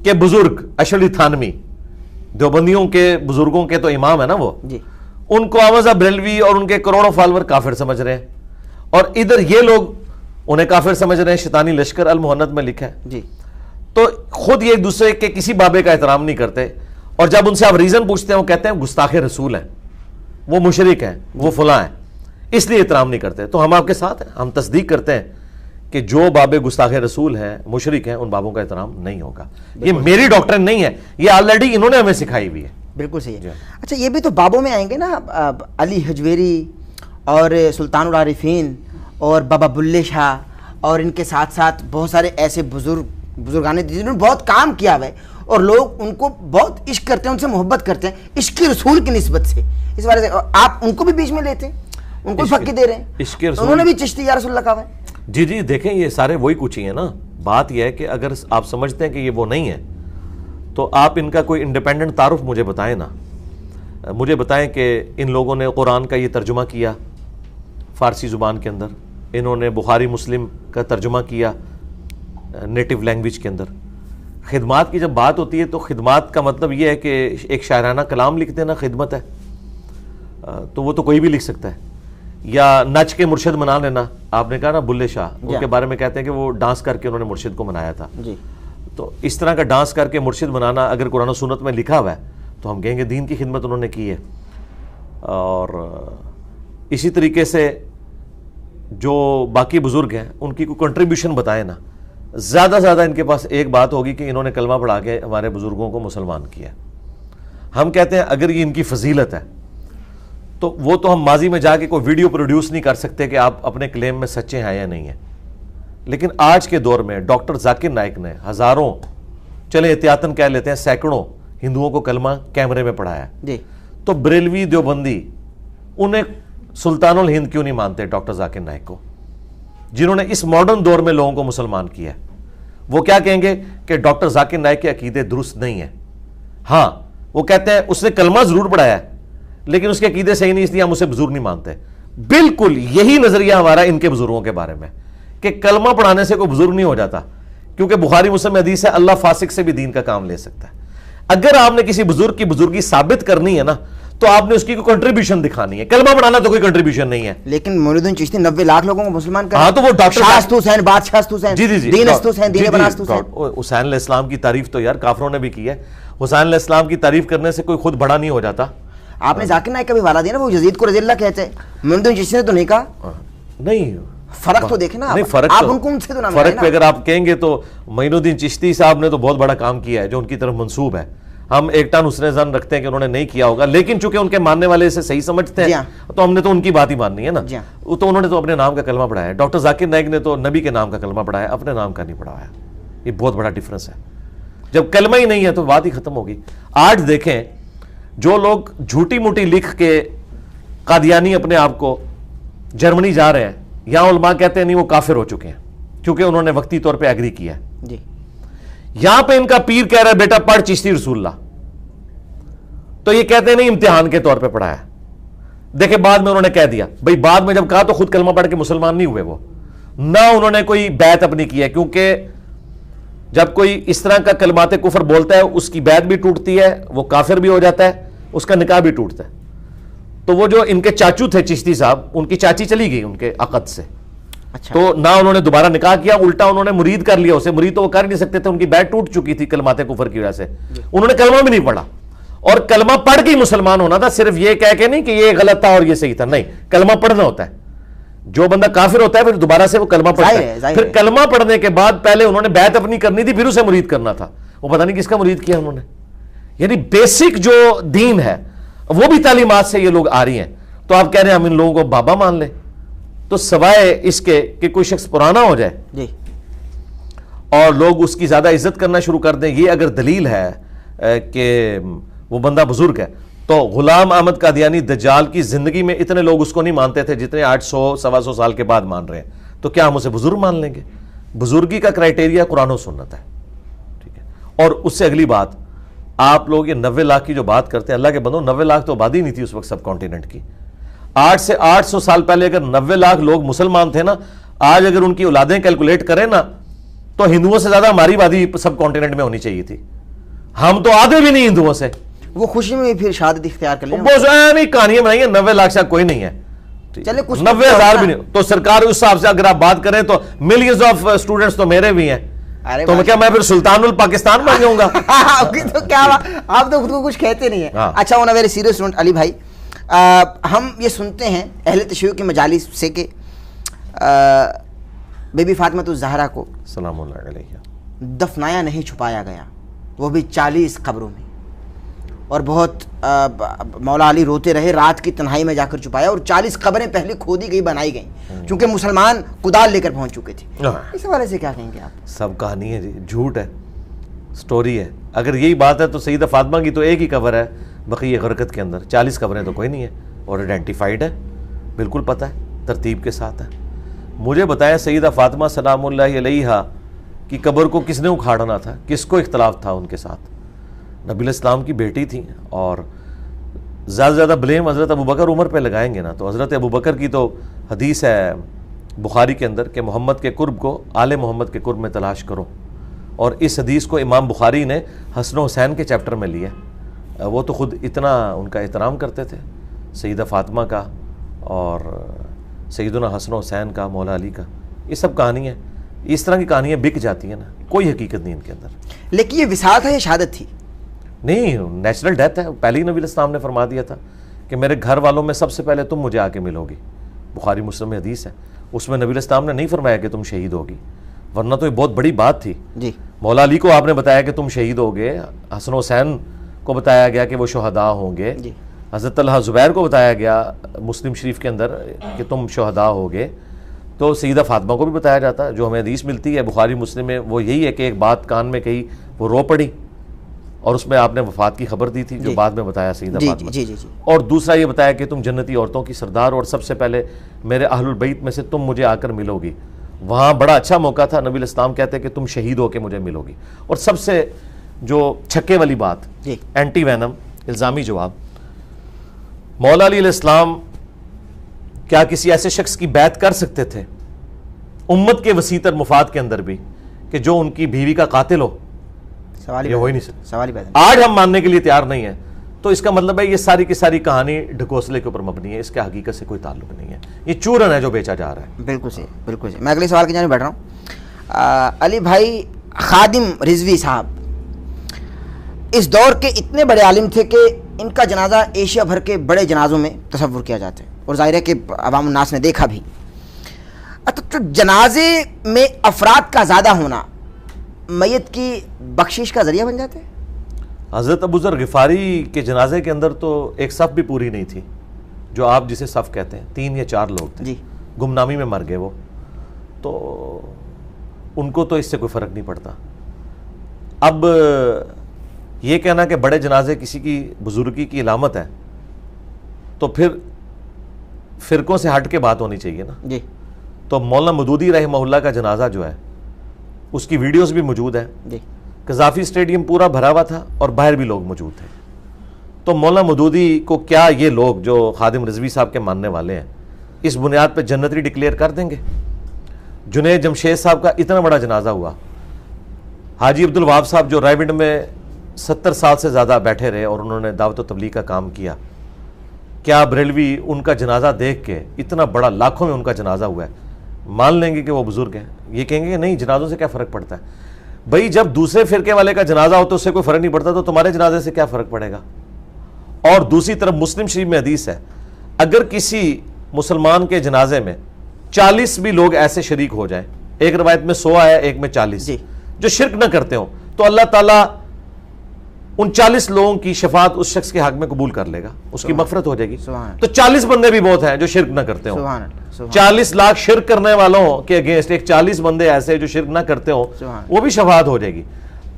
کے بزرگ اشرف علی تھانوی، دیوبندیوں کے بزرگوں کے تو امام ہے نا وہ، ان کو احمد بریلوی اور ان کے کروڑوں فالور کافر سمجھ رہے ہیں. اور ادھر یہ لوگ انہیں کافر سمجھ رہے ہیں. شیطانی لشکر المہند میں لکھا ہے. تو خود یہ ایک دوسرے کے کسی بابے کا احترام نہیں کرتے. اور جب ان سے آپ ریزن پوچھتے ہیں وہ کہتے ہیں گستاخ رسول ہیں، وہ مشرک ہیں، وہ فلاں ہیں، اس لیے احترام نہیں کرتے. تو ہم آپ کے ساتھ ہیں، ہم تصدیق کرتے ہیں کہ جو بابے گستاخ رسول ہیں، مشرک ہیں، ان بابوں کا احترام نہیں ہوگا. یہ میری ڈاکٹرن نہیں ہے، یہ آلریڈی انہوں نے ہمیں سکھائی ہوئی ہے. بالکل صحیح ہے. اچھا، یہ بھی تو بابوں میں آئیں گے نا، علی حجویری اور سلطان العارفین اور بابا بلے شاہ اور ان کے ساتھ ساتھ بہت سارے ایسے بزرگان جنہوں نے بہت کام کیا ہوا ہے اور لوگ ان کو بہت عشق کرتے ہیں، ان سے محبت کرتے ہیں عشق رسول کی نسبت سے، اس بارے سے آپ ان کو بھی بیچ میں لیتے ہیں، ان کو پھکی دے رہے ہیں، عشق رسول انہوں نے بھی چشتی یا رسول اللہ کہا ہے۔ جی جی دیکھیں یہ سارے وہی کچھ ہی ہیں نا. بات یہ ہے کہ اگر آپ سمجھتے ہیں کہ یہ وہ نہیں ہے تو آپ ان کا کوئی انڈیپینڈنٹ تعارف مجھے بتائیں نا. مجھے بتائیں کہ ان لوگوں نے قرآن کا یہ ترجمہ کیا فارسی زبان کے اندر، انہوں نے بخاری مسلم کا ترجمہ کیا نیٹو لینگویج کے اندر. خدمات کی جب بات ہوتی ہے تو خدمات کا مطلب یہ ہے کہ ایک شاعرانہ کلام لکھ دینا خدمت ہے، تو وہ تو کوئی بھی لکھ سکتا ہے. یا نچ کے مرشد منا لینا، آپ نے کہا نا بلے شاہ، ان کے بارے میں کہتے ہیں کہ وہ ڈانس کر کے انہوں نے مرشد کو منایا تھا. تو اس طرح کا ڈانس کر کے مرشد منانا اگر قرآن و سنت میں لکھا ہوا ہے تو ہم کہیں گے دین کی خدمت انہوں نے کی ہے. اور اسی طریقے سے جو باقی بزرگ ہیں ان کی کوئی کنٹریبیوشن بتائیں نا. زیادہ زیادہ ان کے پاس ایک بات ہوگی کہ انہوں نے کلمہ پڑھا کے ہمارے بزرگوں کو مسلمان کیا. ہم کہتے ہیں اگر یہ ان کی فضیلت ہے تو وہ تو ہم ماضی میں جا کے کوئی ویڈیو پروڈیوس نہیں کر سکتے کہ آپ اپنے کلیم میں سچے ہیں یا نہیں ہیں. لیکن آج کے دور میں ڈاکٹر ذاکر نائک نے ہزاروں، چلے احتیاطاً کہہ لیتے ہیں سینکڑوں ہندوؤں کو کلمہ کیمرے میں پڑھایا. تو بریلوی دیوبندی انہیں سلطان الہند کیوں نہیں مانتے ڈاکٹر ذاکر نائک کو، جنہوں نے اس ماڈرن دور میں لوگوں کو مسلمان کیا ہے؟ وہ کیا کہیں گے کہ ڈاکٹر ذاکر نائک کے عقیدے درست نہیں ہیں. ہاں وہ کہتے ہیں اس نے کلمہ ضرور پڑھایا ہے لیکن اس کے عقیدے صحیح نہیں، اس لیے ہم اسے بزرگ نہیں مانتے. بالکل یہی نظریہ ہمارا ان کے بزرگوں کے بارے میں کہ کلمہ پڑھانے سے کوئی بزرگ نہیں ہو جاتا، کیونکہ بخاری مسلم حدیث ہے اللہ فاسق سے بھی دین کا کام لے سکتا ہے. اگر آپ نے کسی بزرگ کی بزرگی ثابت کرنی ہے نا تو آپ نے اس کی کوئی کنٹریبیوشن دکھانی ہے. کلمہ پڑھانا تو کوئی کنٹریبیوشن نہیں ہے. لیکن مولود الدین چشتی 90 لاکھ لوگوں کو مسلمان کر، ہاں تو وہ ڈاکٹر شاستو حسین، بادشاہ حسین، جی جی جی دین استو حسین، دین بناستو حسین. حسین علیہ السلام کی تعریف تو یار کافروں نے بھی کی ہے. حسین علیہ السلام کی تعریف کرنے سے کوئی خود بڑا نہیں ہو جاتا. آپ نے ذاکر نائک کا بھی حوالہ دیا نا، وہ یزید کو رضی اللہ کہتے ہیں، مولود الدین چشتی نے تو نہیں کہا. نہیں فرق تو دیکھیں نا آپ ان کو ان سے تو نہ ملائیں نا. فرق پہ اگر آپ کہیں گے تو معین الدین چشتی صاحب نے تو بہت بڑا کام کیا ہے جو ان کی طرف منسوب ہے. ہم ایک ٹن حسن ظن رکھتے ہیں کہ انہوں نے نہیں کیا ہوگا، لیکن چونکہ ان کے ماننے والے اسے صحیح سمجھتے ہیں تو ہم نے تو ان کی بات ہی ماننی ہے نا. تو انہوں نے تو اپنے نام کا کلمہ پڑھایا. ڈاکٹر ذاکر نائک نے تو نبی کے نام کا کلمہ پڑھایا، اپنے نام کا نہیں پڑھایا. یہ بہت بڑا ڈفرنس ہے. جب کلمہ ہی نہیں ہے تو بات ہی ختم ہوگی. آج دیکھیں جو لوگ جھوٹی موٹی لکھ کے قادیانی اپنے آپ کو جرمنی جا رہے ہیں، یہاں علماء کہتے ہیں نہیں وہ کافر ہو چکے ہیں کیونکہ انہوں نے وقتی طور پہ ایگری کیا ہے. یہاں پہ ان کا پیر کہہ رہا ہے بیٹا پڑھ چشتی رسول اللہ، تو یہ کہتے ہیں نہیں امتحان کے طور پہ پڑھایا. دیکھیں بعد میں انہوں نے کہہ دیا، بھئی بعد میں جب کہا تو خود کلمہ پڑھ کے مسلمان نہیں ہوئے وہ، نہ انہوں نے کوئی بیعت اپنی کی ہے، کیونکہ جب کوئی اس طرح کا کلمات کفر بولتا ہے اس کی بیعت بھی ٹوٹتی ہے، وہ کافر بھی ہو جاتا ہے، اس کا نکاح بھی ٹوٹتا ہے. تو وہ جو ان کے چاچو تھے چشتی صاحب، ان کی چاچی چلی گئی ان کے عقد سے، تو نہ انہوں نے دوبارہ نکاح کیا، الٹا انہوں نے مرید کر لیا اسے. مرید تو وہ کر نہیں سکتے تھے، ان کی بیعت ٹوٹ چکی تھی کلمات کفر کی وجہ سے. انہوں نے کلمہ بھی نہیں پڑھا، اور کلمہ پڑھ کے ہی مسلمان ہونا تھا، صرف یہ کہہ کے نہیں کہ یہ غلط تھا اور یہ صحیح تھا. نہیں، کلمہ پڑھنا ہوتا ہے. جو بندہ کافر ہوتا ہے پھر دوبارہ سے وہ کلمہ پڑھتا ہے. پھر کلمہ پڑھنے کے بعد پہلے انہوں نے بیعت اپنی کرنی تھی، پھر اسے مرید کرنا تھا. وہ پتہ نہیں کس کا مرید کیا انہوں نے. یعنی بیسک جو دین ہے وہ بھی تعلیمات سے یہ لوگ آ رہی ہیں. تو آپ کہہ رہے ہیں ہم ان لوگوں کو بابا مان لیں، تو سوائے اس کے کہ کوئی شخص پرانا ہو جائے اور لوگ اس کی زیادہ عزت کرنا شروع کر دیں، یہ اگر دلیل ہے کہ وہ بندہ بزرگ ہے، تو غلام احمد قادیانی دجال کی زندگی میں اتنے لوگ اس کو نہیں مانتے تھے جتنے 800 سوا سو سال کے بعد مان رہے ہیں. تو کیا ہم اسے بزرگ مان لیں گے؟ بزرگی کا کرائٹیریا قرآن و سنت ہے. ٹھیک ہے. اور اس سے اگلی بات، آپ لوگ یہ 90 لاکھ کی جو بات کرتے ہیں، اللہ کے بندوں 90 لاکھ تو آبادی نہیں تھی اس وقت سب کانٹیننٹ کی. 8 سے 800 سال پہلے اگر 90 لاکھ لوگ مسلمان تھے نا، آج اگر ان کی اولادیں کیلکولیٹ کریں نا تو ہندوؤں سے زیادہ ہماری آبادی سب کانٹیننٹ میں ہونی چاہیے تھی. ہم تو آدھے بھی نہیں ہندوؤں سے. وہ خوشی میں پھر شہادت اختیار کر لیں. نہیں کہانیاں بنائی ہیں، 90 لاکھ سے کوئی نہیں ہے، 90,000 بھی نہیں. تو سرکار اس حساب سے اگر آپ بات کریں تو ملینز آف اسٹوڈنٹس تو میرے بھی ہیں. تو کیا میں پھر سلطان الپاکستان بن جاؤں گا؟ تو کیا آپ تو خود کو کچھ کہتے نہیں ہیں. اچھا ہونا ویری سیریس اسٹوڈنٹ علی بھائی، ہم یہ سنتے ہیں اہل تشیع کی مجالس سے کہ بی بی فاطمہ الزہرا کو سلام اللہ علیہ دفنایا نہیں، چھپایا گیا، وہ بھی 40 قبروں میں. اور بہت مولا علی روتے رہے, رات کی تنہائی میں جا کر چھپایا, اور 40 قبریں پہلے کھودی گئی, بنائی گئیں, چونکہ مسلمان کدال لے کر پہنچ چکے تھے. اس حوالے سے کیا کہیں گے آپ؟ سب کہانی ہے جی, جھوٹ ہے, سٹوری ہے. اگر یہی بات ہے تو سیدہ فاطمہ کی تو ایک ہی قبر ہے بقیع غرقت کے اندر, 40 قبریں تو کوئی نہیں ہے, اور آئیڈینٹیفائڈ ہے, بالکل پتہ ہے, ترتیب کے ساتھ ہے. مجھے بتایا سیدہ فاطمہ سلام اللہ علیہا کی قبر کو کس نے اکھاڑنا تھا, کس کو اختلاف تھا ان کے ساتھ؟ نبی الاسلام کی بیٹی تھیں, اور زیادہ سے زیادہ بلیم حضرت ابوبکر عمر پہ لگائیں گے نا, تو حضرت ابوبکر کی تو حدیث ہے بخاری کے اندر کہ محمد کے قرب کو آل محمد کے قرب میں تلاش کرو, اور اس حدیث کو امام بخاری نے حسن و حسین کے چیپٹر میں لیا. وہ تو خود اتنا ان کا احترام کرتے تھے سیدہ فاطمہ کا, اور سیدنا حسن و حسین کا, مولا علی کا. یہ سب کہانی ہے, اس طرح کی کہانیاں بک جاتی ہیں نا, کوئی حقیقت نہیں ان کے اندر. لیکن یہ وصال تھا یا شہادت تھی؟ نہیں, نیچرل ڈیتھ ہے. پہلے ہی نبی الاسلام نے فرما دیا تھا کہ میرے گھر والوں میں سب سے پہلے تم مجھے آ کے ملو گی. بخاری مسلم میں حدیث ہے, اس میں نبی الاسلام نے نہیں فرمایا کہ تم شہید ہوگی, ورنہ تو یہ بہت بڑی بات تھی. جی, مولا علی کو آپ نے بتایا کہ تم شہید ہوگے, حسن و حسین کو بتایا گیا کہ وہ شہداء ہوں گے, جی, حضرت طلحہ زبیر کو بتایا گیا مسلم شریف کے اندر کہ تم شہداء ہوگے, تو سیدہ فاطمہ کو بھی بتایا جاتا. جو ہمیں حدیث ملتی ہے بخاری مسلم میں وہ یہی ہے کہ ایک بات کان میں کہی, وہ رو پڑی, اور اس میں آپ نے وفات کی خبر دی تھی جو بعد میں بتایا سیدہ فاطمہ. جی جی جی. اور دوسرا یہ بتایا کہ تم جنتی عورتوں کی سردار, اور سب سے پہلے میرے اہل البیت میں سے تم مجھے آ کر ملو گی. وہاں بڑا اچھا موقع تھا, نبی الاسلام کہتے کہ تم شہید ہو کے مجھے ملو گی. اور سب سے جو چھکے والی بات, اینٹی وینم, الزامی جواب, مولا علی علیہ السلام کیا کسی ایسے شخص کی بیعت کر سکتے تھے امت کے وسیع تر مفاد کے اندر بھی کہ جو ان کی بیوی کا قاتل ہو؟ سوال یہ ہو ہی نہیں سکتا. سوال ہی آج ہم ماننے کے لیے تیار نہیں ہیں, تو اس کا مطلب ہے یہ ساری کی ساری کہانی ڈھکوسلے کے اوپر مبنی ہے, اس کے حقیقت سے کوئی تعلق نہیں ہے, یہ چورن ہے جو بیچا جا رہا ہے. بالکل صحیح, بالکل صحیح. میں اگلے سوال کی جانب بیٹھ رہا ہوں. علی بھائی خادم رضوی صاحب اس دور کے اتنے بڑے عالم تھے کہ ان کا جنازہ ایشیا بھر کے بڑے جنازوں میں تصور کیا جاتا ہے, اور ظاہر ہے کہ عوام الناس نے دیکھا بھی. تو جنازے میں افراد کا زیادہ ہونا میت کی بخشش کا ذریعہ بن جاتے ہیں؟ حضرت ابو ذر غفاری کے جنازے کے اندر تو ایک صف بھی پوری نہیں تھی, جو آپ جسے صف کہتے ہیں, 3 یا 4 لوگ تھے, گمنامی میں مر گئے وہ, تو ان کو تو اس سے کوئی فرق نہیں پڑتا. اب یہ کہنا کہ بڑے جنازے کسی کی بزرگی کی علامت ہے, تو پھر فرقوں سے ہٹ کے بات ہونی چاہیے نا. جی, تو مولانا مودودی رحمہ اللہ کا جنازہ جو ہے اس کی ویڈیوز بھی موجود ہیں. جی, قذافی اسٹیڈیم پورا بھرا ہوا تھا اور باہر بھی لوگ موجود تھے. تو مولانا مودودی کو کیا یہ لوگ جو خادم رضوی صاحب کے ماننے والے ہیں اس بنیاد پہ جنتی ڈکلیئر کر دیں گے؟ جنید جمشید صاحب کا اتنا بڑا جنازہ ہوا, حاجی عبدالوہاب صاحب جو رائے ونڈ میں 70 سال سے زیادہ بیٹھے رہے اور انہوں نے دعوت و تبلیغ کا کام کیا, کیا بریلوی ان کا جنازہ دیکھ کے, اتنا بڑا لاکھوں میں ان کا جنازہ ہوا ہے, مان لیں گے کہ وہ بزرگ ہیں؟ یہ کہیں گے کہ نہیں جنازوں سے کیا فرق پڑتا ہے؟ بھئی جب دوسرے فرقے والے کا جنازہ ہو تو اس سے کوئی فرق نہیں پڑتا, تو تمہارے جنازے سے کیا فرق پڑے گا؟ اور دوسری طرف مسلم شریف میں حدیث ہے, اگر کسی مسلمان کے جنازے میں 40 بھی لوگ ایسے شریک ہو جائیں, ایک روایت میں 100 آیا, ایک میں 40, جو شرک نہ کرتے ہوں, تو اللہ تعالیٰ ان 40 لوگوں کی شفاعت اس شخص کے حق میں قبول کر لے گا, اس کی مغفرت ہو جائے گی. تو 40 بندے بھی بہت ہیں جو شرک نہ کرتے ہوں. 40 لاکھ شرک کرنے والوں کے اگینسٹ ایک 40 بندے ایسے جو شرک نہ کرتے ہوں, وہ بھی شفاعت ہو جائے گی.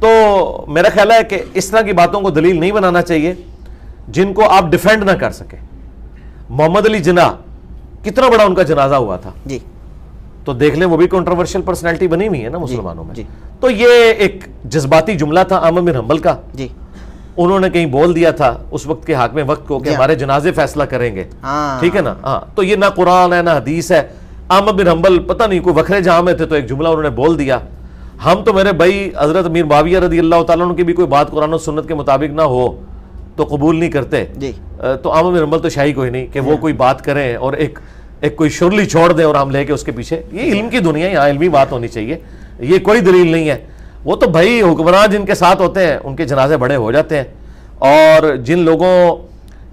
تو میرا خیال ہے کہ اس طرح کی باتوں کو دلیل نہیں بنانا چاہیے جن کو آپ ڈیفینڈ نہ کر سکیں. محمد علی جناح کتنا بڑا ان کا جنازہ ہوا تھا, جی, تو دیکھ لیں وہ بھی کنٹروورشل پرسنالٹی بنی ہوئی ہے نا مسلمانوں میں. تو یہ ایک جذباتی جملہ تھا احمد بن حنبل کا, جی, انہوں نے کہیں بول دیا تھا اس وقت کے حاکم وقت کو کہ ہمارے جنازے فیصلہ کریں گے, ٹھیک ہے نا. ہاں, تو یہ نہ قرآن ہے نہ حدیث ہے. احمد بن حنبل پتہ نہیں کوئی وکھرے جہاں میں تھے تو ایک جملہ انہوں نے بول دیا. ہم تو میرے بھائی حضرت امیر معاویہ رضی اللہ تعالیٰ عنہ کی بھی کوئی بات قرآن و سنت کے مطابق نہ ہو تو قبول نہیں کرتے. تو احمد بن حنبل تو شاہی کوئی نہیں کہ وہ کوئی بات کریں اور ایک کوئی شرلی چھوڑ دیں اور ہم لے کے اس کے پیچھے. یہ علم کی دنیا ہے, یہاں علمی بات ہونی چاہیے, یہ کوئی دلیل نہیں ہے. وہ تو بھائی حکمران جن کے ساتھ ہوتے ہیں ان کے جنازے بڑے ہو جاتے ہیں, اور جن لوگوں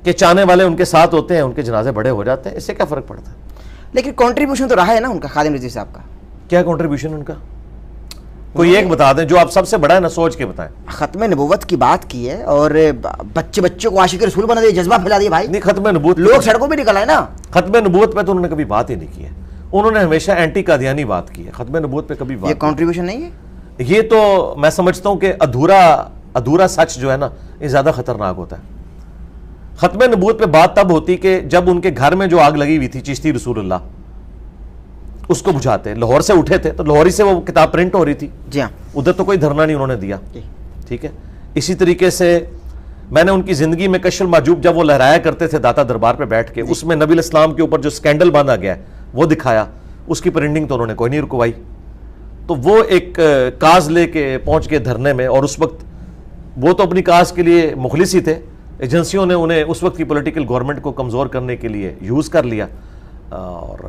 کے چاہنے والے ان کے ساتھ ہوتے ہیں ان کے جنازے بڑے ہو جاتے ہیں. اس سے کیا فرق پڑتا ہے؟ لیکن کنٹریبیوشن تو رہا ہے نا ان کا, خادم رضوی صاحب کا. کیا کنٹریبیوشن ان کا؟ کوئی ایک بتا دیں جو آپ سب سے بڑا ہے نا، سوچ کے بتائیں. ختم نبوت کی بات کی ہے اور بچوں کو عاشق رسول بنا دیا، جذبہ پھیلا دیا بھائی. نہیں، ختم نبوت لوگ سڑکوں پہ نکل آئے نا. ختم نبوت پہ تو انہوں نے کبھی بات ہی نہیں کی ہے. انہوں نے ہمیشہ اینٹی قادیانی بات کی ہے، ختم نبوت پہ کبھی بات. یہ کنٹریبیوشن نہیں ہے. یہ تو میں سمجھتا ہوں کہ ادھورا سچ جو ہے نا، یہ زیادہ خطرناک ہوتا ہے. ختم نبوت پہ بات تب ہوتی کہ جب ان کے گھر میں جو آگ لگی ہوئی تھی چشتی رسول اللہ، اس کو بجھاتے. لاہور سے اٹھے تھے تو لاہوری سے وہ کتاب پرنٹ ہو رہی تھی. جی ہاں. ادھر تو کوئی دھرنا نہیں انہوں نے دیا. ٹھیک ہے. اسی طریقے سے میں نے ان کی زندگی میں کشف المحجوب جب وہ لہرایا کرتے تھے داتا دربار پہ بیٹھ کے، اس میں نبی الاسلام کے اوپر جو سکینڈل باندھا گیا ہے وہ دکھایا. اس کی پرنٹنگ تو انہوں نے کوئی نہیں رکوائی. تو وہ ایک کاز لے کے پہنچ کے دھرنے میں، اور اس وقت وہ تو اپنی کاز کے لیے مخلص ہی تھے. ایجنسیوں نے انہیں اس وقت کی پولیٹیکل گورنمنٹ کو کمزور کرنے کے لیے یوز کر لیا. اور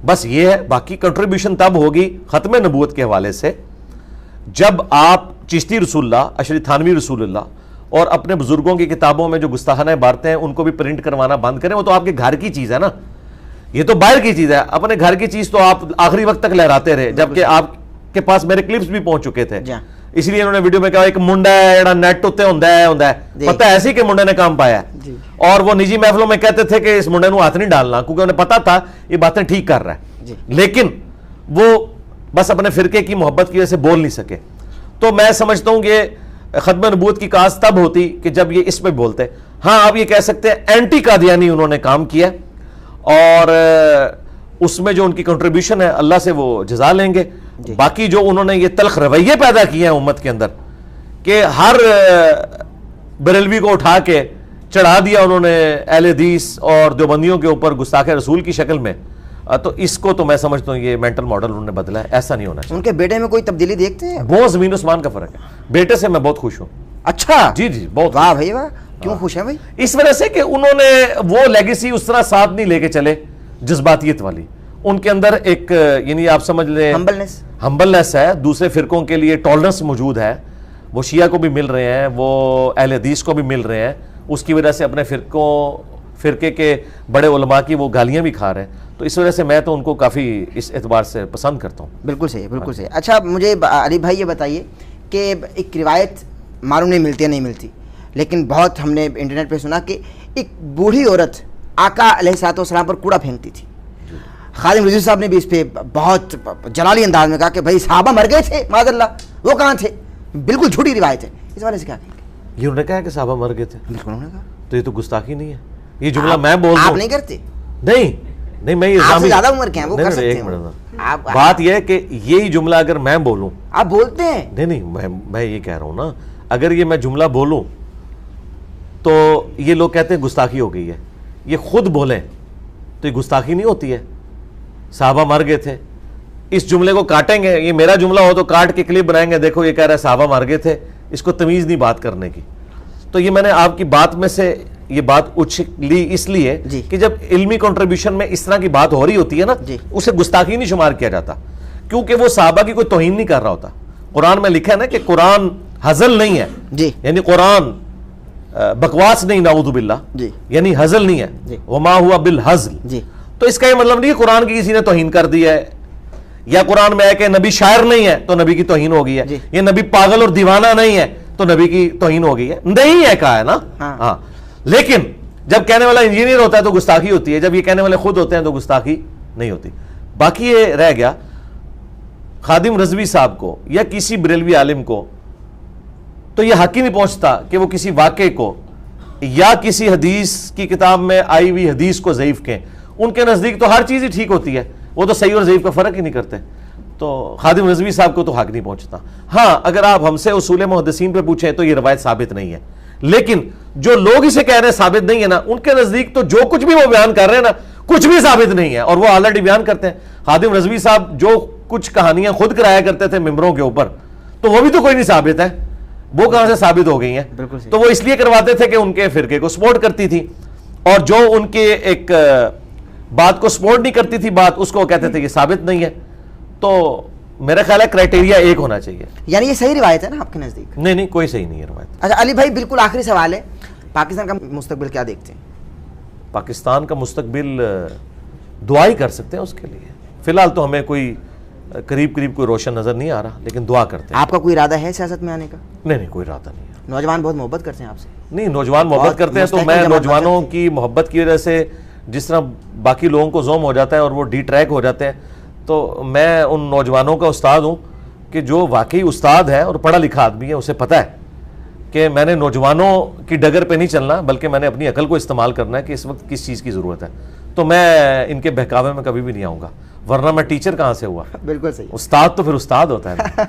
بس یہ ہے. باقی کنٹریبیوشن تب ہوگی ختم نبوت کے حوالے سے جب آپ چشتی رسول اللہ، اشری تھانوی رسول اللہ اور اپنے بزرگوں کی کتابوں میں جو گستاخانہ عبارتیں ہیں ان کو بھی پرنٹ کروانا بند کریں. وہ تو آپ کے گھر کی چیز ہے نا، یہ تو باہر کی چیز ہے. اپنے گھر کی چیز تو آپ آخری وقت تک لہراتے رہے، جبکہ آپ کے پاس میرے کلپس بھی پہنچ چکے تھے. اس لیے انہوں نے ویڈیو میں کہا ایک منڈا ہے جڑا نیٹ ہوتے ہوندا ہے پتہ ہے ایسی کہ منڈے نے کام پایا ہے. اور وہ نجی محفلوں میں کہتے تھے کہ اس منڈے نو ہاتھ نہیں ڈالنا، کیونکہ انہیں پتا تھا یہ باتیں ٹھیک کر رہا ہے. لیکن وہ بس اپنے فرقے کی محبت کی وجہ سے بول نہیں سکے. تو میں سمجھتا ہوں کہ ختم نبوت کی کاز تب ہوتی کہ جب یہ اس پہ بولتے. ہاں آپ یہ کہہ سکتے ہیں اینٹی قادیانی انہوں نے کام کیا، اور اس میں جو ان کی کنٹریبیوشن ہے اللہ سے وہ جزا لیں گے. باقی جو انہوں نے یہ تلخ رویے پیدا کیے ہیں امت کے اندر کہ ہر بریلوی کو اٹھا کے چڑھا دیا انہوں نے اہل حدیث اور دیوبندیوں کے اوپر گستاخ رسول کی شکل میں، تو اس کو تو میں سمجھتا ہوں یہ مینٹل ماڈل انہوں نے بدلا ہے. ایسا نہیں ہونا چاہیے. ان کے بیٹے میں کوئی تبدیلی دیکھتے ہیں؟ بہت زمین عثمان کا فرق ہے. بیٹے سے میں بہت خوش ہوں. اچھا جی جی بہت. واہ بھائی واہ. کیوں خوش ہیں بھائی؟ اس وجہ سے کہ انہوں نے وہ لیگیسی اس طرح ساتھ نہیں لے کے چلے جذباتیت والی. ان کے اندر ایک یعنی آپ سمجھ لیں ہمبلنس ہے. دوسرے فرقوں کے لیے ٹالرنس موجود ہے. وہ شیعہ کو بھی مل رہے ہیں، وہ اہل حدیث کو بھی مل رہے ہیں. اس کی وجہ سے اپنے فرقے کے بڑے علماء کی وہ گالیاں بھی کھا رہے ہیں. تو اس وجہ سے میں تو ان کو کافی اس اعتبار سے پسند کرتا ہوں. بالکل صحیح، بالکل صحیح. اچھا مجھے علی بھائی یہ بتائیے کہ ایک روایت معلوم نہیں ملتی ہے، نہیں ملتی، لیکن بہت ہم نے انٹرنیٹ پہ سنا کہ ایک بوڑھی عورت آقا علیہ الصلوۃ والسلام پر کوڑا پھینکتی تھی. خادم رضوی صاحب نے بھی اس پہ بہت جلالی انداز میں کہا کہ بھائی صحابہ مر گئے تھے معاذ اللہ، وہ کہاں تھے؟ بالکل جھوٹی روایت ہے. اس والے سے کیا کہیں گے؟ یہ انہوں نے کہا کہ صحابہ مر گئے تھے. بالکل انہوں نے کہا. تو یہ تو گستاخی نہیں ہے. یہ جملہ میں بول دوں. آپ نہیں کرتے؟ نہیں میں یہ آپ سے زیادہ عمر کے ہیں، وہ کر سکتے ہیں. بات یہ ہے کہ یہی جملہ اگر میں بولوں. آپ بولتے ہیں؟ نہیں میں یہ کہہ رہا ہوں نا، اگر یہ میں جملہ بولوں تو یہ لوگ کہتے ہیں گستاخی ہو گئی ہے. یہ خود بولیں تو یہ گستاخی نہیں ہوتی ہے. صحابہ مر گئے تھے، اس جملے کو کاٹیں گے. یہ میرا جملہ ہو تو کاٹ کے کلپ بنائیں گے، دیکھو یہ کہہ رہا ہے صحابہ مر گئے تھے. اس کو تمیز نہیں بات کرنے کی. تو یہ میں نے آپ کی بات میں سے یہ بات اچھلی اس لیے کہ جب علمی کنٹریبیوشن میں اس طرح کی بات ہو رہی ہوتی ہے نا، اسے گستاخی نہیں شمار کیا جاتا، کیونکہ وہ صحابہ کی کوئی توہین نہیں کر رہا ہوتا. قرآن میں لکھا ہے نا کہ قرآن ہزل نہیں ہے. یعنی قرآن بکواس نہیں، نعوذ باللہ، یعنی ہزل نہیں ہے. وما ہوا بالہزل. تو اس کا یہ مطلب نہیں کہ قرآن کی کسی نے توہین کر دی ہے، یا قرآن میں ہے کہ نبی شاعر نہیں ہے تو نبی کی توہین ہو گئی ہے، یا نبی پاگل اور دیوانہ نہیں ہے تو نبی کی توہین ہو گئی ہے. نہیں ہے کہا ہے نا. ہاں لیکن جب کہنے والا انجینئر ہوتا ہے تو گستاخی ہوتی ہے، جب یہ کہنے والے خود ہوتے ہیں تو گستاخی نہیں ہوتی. باقی یہ رہ گیا خادم رضوی صاحب کو یا کسی بریلوی عالم کو تو یہ حق ہی نہیں پہنچتا کہ وہ کسی واقعے کو یا کسی حدیث کی کتاب میں آئی ہوئی حدیث کو ضعیف کہیں. ان کے نزدیک تو ہر چیز ہی ٹھیک ہوتی ہے، وہ تو صحیح اور ضعیف کا فرق ہی نہیں کرتے. تو خادم رضوی صاحب کو تو حق نہیں پہنچتا. ہاں اگر آپ ہم سے اصول محدثین پہ پوچھیں تو یہ روایت ثابت نہیں ہے، لیکن جو لوگ اسے کہہ رہے ہیں ثابت نہیں ہے نا، ان کے نزدیک تو جو کچھ بھی وہ بیان کر رہے ہیں نا کچھ بھی ثابت نہیں ہے، اور وہ آلریڈی بیان کرتے ہیں. خادم رضوی صاحب جو کچھ کہانیاں خود کرایا کرتے تھے ممبروں کے اوپر، تو وہ بھی تو کوئی نہیں ثابت ہے. وہ کہاں سے ثابت ہو گئی ہیں؟ تو وہ اس لیے کرواتے تھے کہ ان کے فرقے کو سپورٹ کرتی تھی، اور جو ان کے ایک بات کو سپورٹ نہیں کرتی تھی بات، اس کو کہتے تھے یہ ثابت نہیں ہے. تو میرا خیال ہے کرائٹیریا ایک ہونا چاہیے. یعنی یہ صحیح روایت ہے نا آپ کے نزدیک؟ نہیں کوئی صحیح نہیں ہے روایت. اچھا علی بھائی بالکل آخری سوال ہے، پاکستان کا مستقبل کیا دیکھتے ہیں؟ پاکستان کا مستقبل دعا ہی کر سکتے ہیں اس کے لیے. فی الحال تو ہمیں کوئی قریب قریب کوئی روشن نظر نہیں آ رہا، لیکن دعا کرتے ہیں. آپ کا کوئی ارادہ ہے سیاست میں آنے کا؟ نہیں کوئی ارادہ نہیں ہے. نوجوان بہت محبت کرتے ہیں آپ سے. نہیں نوجوان محبت کرتے ہیں تو میں نوجوانوں کی محبت کی وجہ سے جس طرح باقی لوگوں کو زوم ہو جاتا ہے اور وہ ڈی ٹریک ہو جاتے ہیں، تو میں ان نوجوانوں کا استاد ہوں کہ جو واقعی استاد ہے اور پڑھا لکھا آدمی ہے، اسے پتہ ہے کہ میں نے نوجوانوں کی ڈگر پہ نہیں چلنا، بلکہ میں نے اپنی عقل کو استعمال کرنا ہے کہ اس وقت کس چیز کی ضرورت ہے. تو میں ان کے بہکاوے میں کبھی بھی نہیں آؤں گا، ورنہ میں ٹیچر کہاں سے ہوا؟ بالکل صحیح. استاد تو پھر استاد ہوتا ہے.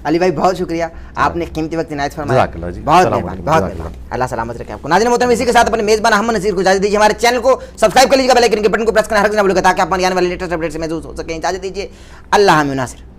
علی بھائی بہت شکریہ، آپ نے قیمتی وقت عنایت فرمایا. جزاک اللہ جی. بہت السلام مہربانی، علیکم. بہت جزاک مہربانی. اللہ سلامت رکھے آپ کو. ناظرین محترم، اسی کے ساتھ اپنے میزبان احمد نذیر کو اجازت دیجیے. ہمارے چینل کو سبسکرائب کر لیجیے گا، بیل آئکن کے بٹن کو پریس کرنا ہر نہ بھولے گا تاکہ آپ ہماری آنے والی لیٹسٹ اپڈیٹ سے محظوظ ہو سکیں. اجازت دیجیے. اللہ حافظ ناصر.